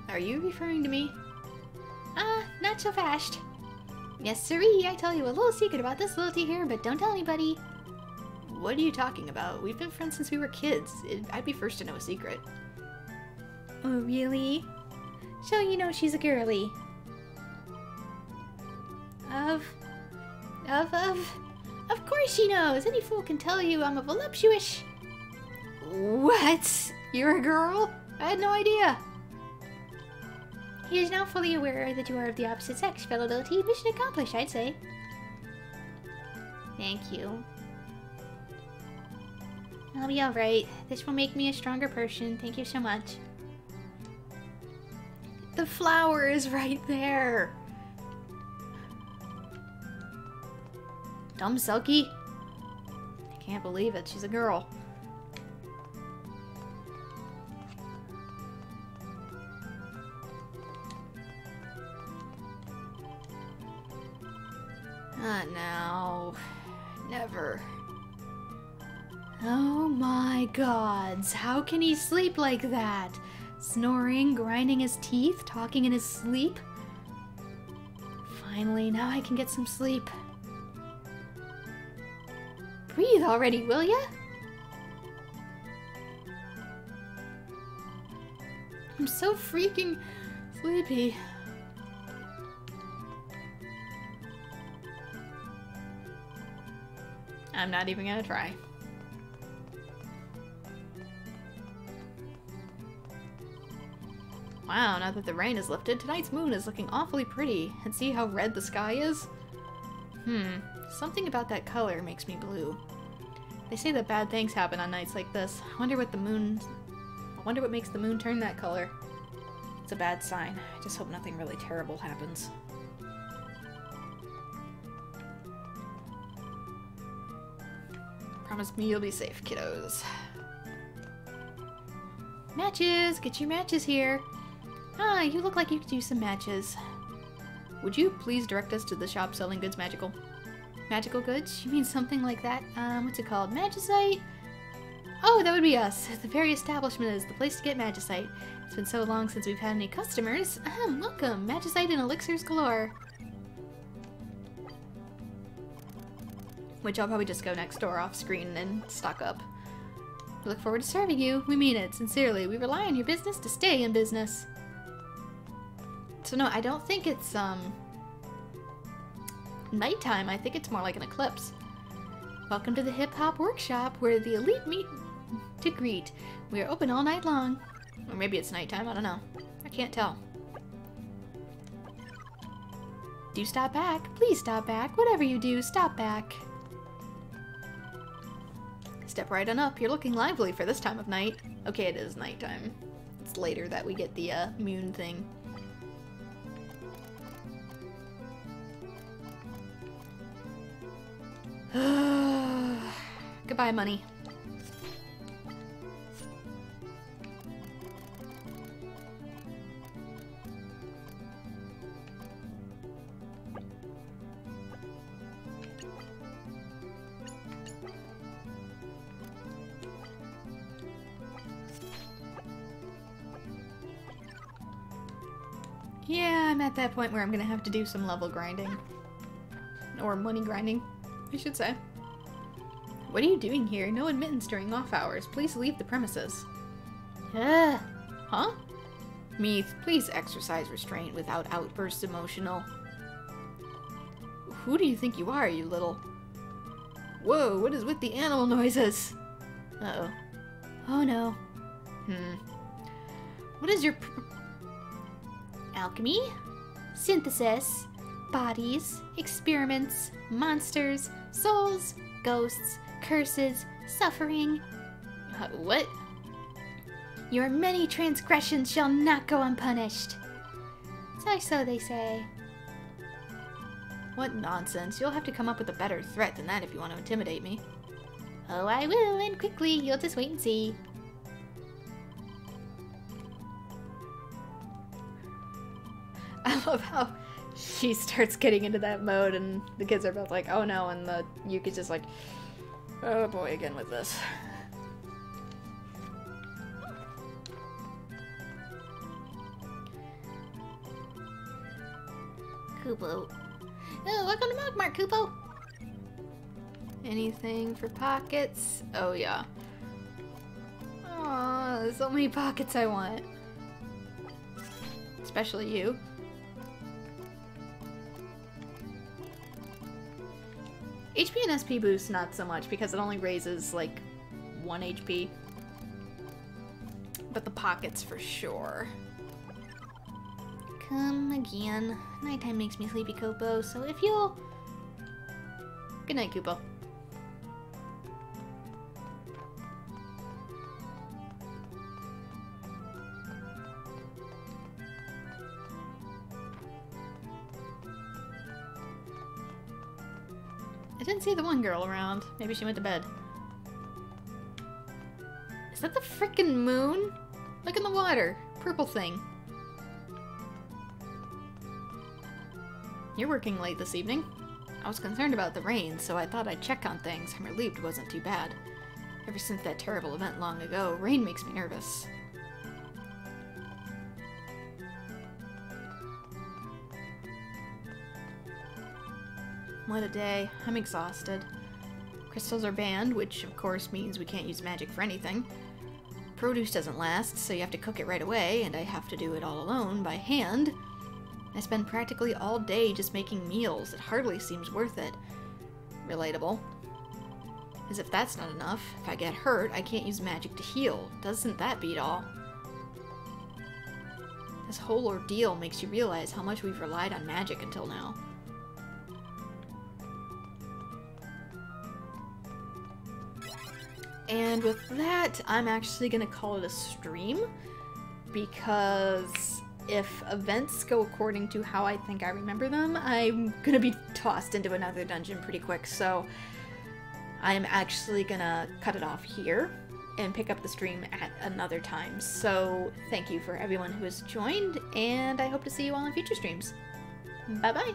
Are you referring to me? Not so fast. Yes, sirree, I tell you a little secret about this Lilty here, but don't tell anybody. What are you talking about? We've been friends since we were kids. I'd be first to know a secret. Oh, really? So you know she's a girly. Of course she knows. Any fool can tell you I'm a voluptuous... What? You're a girl? I had no idea. He is now fully aware that you are of the opposite sex, fellow Lilty. Mission accomplished, I'd say. Thank you. I'll be alright. This will make me a stronger person. Thank you so much. The flower is right there. Dumb Selkie. I can't believe it. She's a girl. Not now. Never. Oh my gods. How can he sleep like that? Snoring, grinding his teeth, talking in his sleep? Finally, now I can get some sleep. Breathe already, will ya? I'm so freaking sleepy. I'm not even gonna try. Wow, now that the rain is lifted, tonight's moon is looking awfully pretty. And see how red the sky is? Something about that color makes me blue. They say that bad things happen on nights like this. I wonder what makes the moon turn that color. It's a bad sign. I just hope nothing really terrible happens. Promise me you'll be safe, kiddos. Matches! Get your matches here! Ah, you look like you could use some matches. Would you please direct us to the shop selling goods magical? Magical goods? You mean something like that? What's it called? Magicite? Oh, that would be us. The very establishment is the place to get magicite. It's been so long since we've had any customers. Welcome. Magicite and elixirs galore. Which I'll probably just go next door off screen and stock up. We look forward to serving you. We mean it. Sincerely. We rely on your business to stay in business. So no, I don't think it's, nighttime. I think it's more like an eclipse. Welcome to the hip-hop workshop, where the elite meet to greet. We are open all night long. Or maybe it's nighttime, I don't know. I can't tell. Do stop back. Please stop back. Whatever you do, stop back. Step right on up. You're looking lively for this time of night. Okay, it is nighttime. It's later that we get the, moon thing. Goodbye, money. Yeah, I'm at that point where I'm gonna have to do some level grinding. Or money grinding, I should say. What are you doing here? No admittance during off hours. Please leave the premises. Huh? Meath, please exercise restraint without outbursts emotional. Who do you think you are, you little... Whoa, what is with the animal noises? Uh-oh. Oh no. What is your... Alchemy, synthesis, bodies, experiments, monsters, souls, ghosts, curses, suffering. What? Your many transgressions shall not go unpunished. So they say. What nonsense. You'll have to come up with a better threat than that if you want to intimidate me. Oh, I will, and quickly. You'll just wait and see. I love how she starts getting into that mode and the kids are both like, oh no, and the Yuki's just like, oh boy, again with this. Kupo. Oh, welcome to Mogmart, Kupo. Anything for pockets? Oh yeah. Aw, there's so many pockets I want. Especially you. HP and SP boost not so much because it only raises like 1 HP. But the pockets for sure. Come again. Nighttime makes me sleepy, Kupo, so if you'll... Good night, Kupo. I didn't see the one girl around. Maybe she went to bed. Is that the frickin' moon? Look in the water. Purple thing. You're working late this evening. I was concerned about the rain, so I thought I'd check on things. I'm relieved it wasn't too bad. Ever since that terrible event long ago, rain makes me nervous. What a day. I'm exhausted. Crystals are banned, which of course means we can't use magic for anything. Produce doesn't last, so you have to cook it right away, and I have to do it all alone, by hand. I spend practically all day just making meals. It hardly seems worth it. Relatable. As if that's not enough, if I get hurt, I can't use magic to heal. Doesn't that beat all? This whole ordeal makes you realize how much we've relied on magic until now. And with that, I'm actually gonna call it a stream, because if events go according to how I think I remember them, I'm gonna be tossed into another dungeon pretty quick, so I'm actually gonna cut it off here and pick up the stream at another time. So thank you for everyone who has joined, and I hope to see you all in future streams. Bye bye!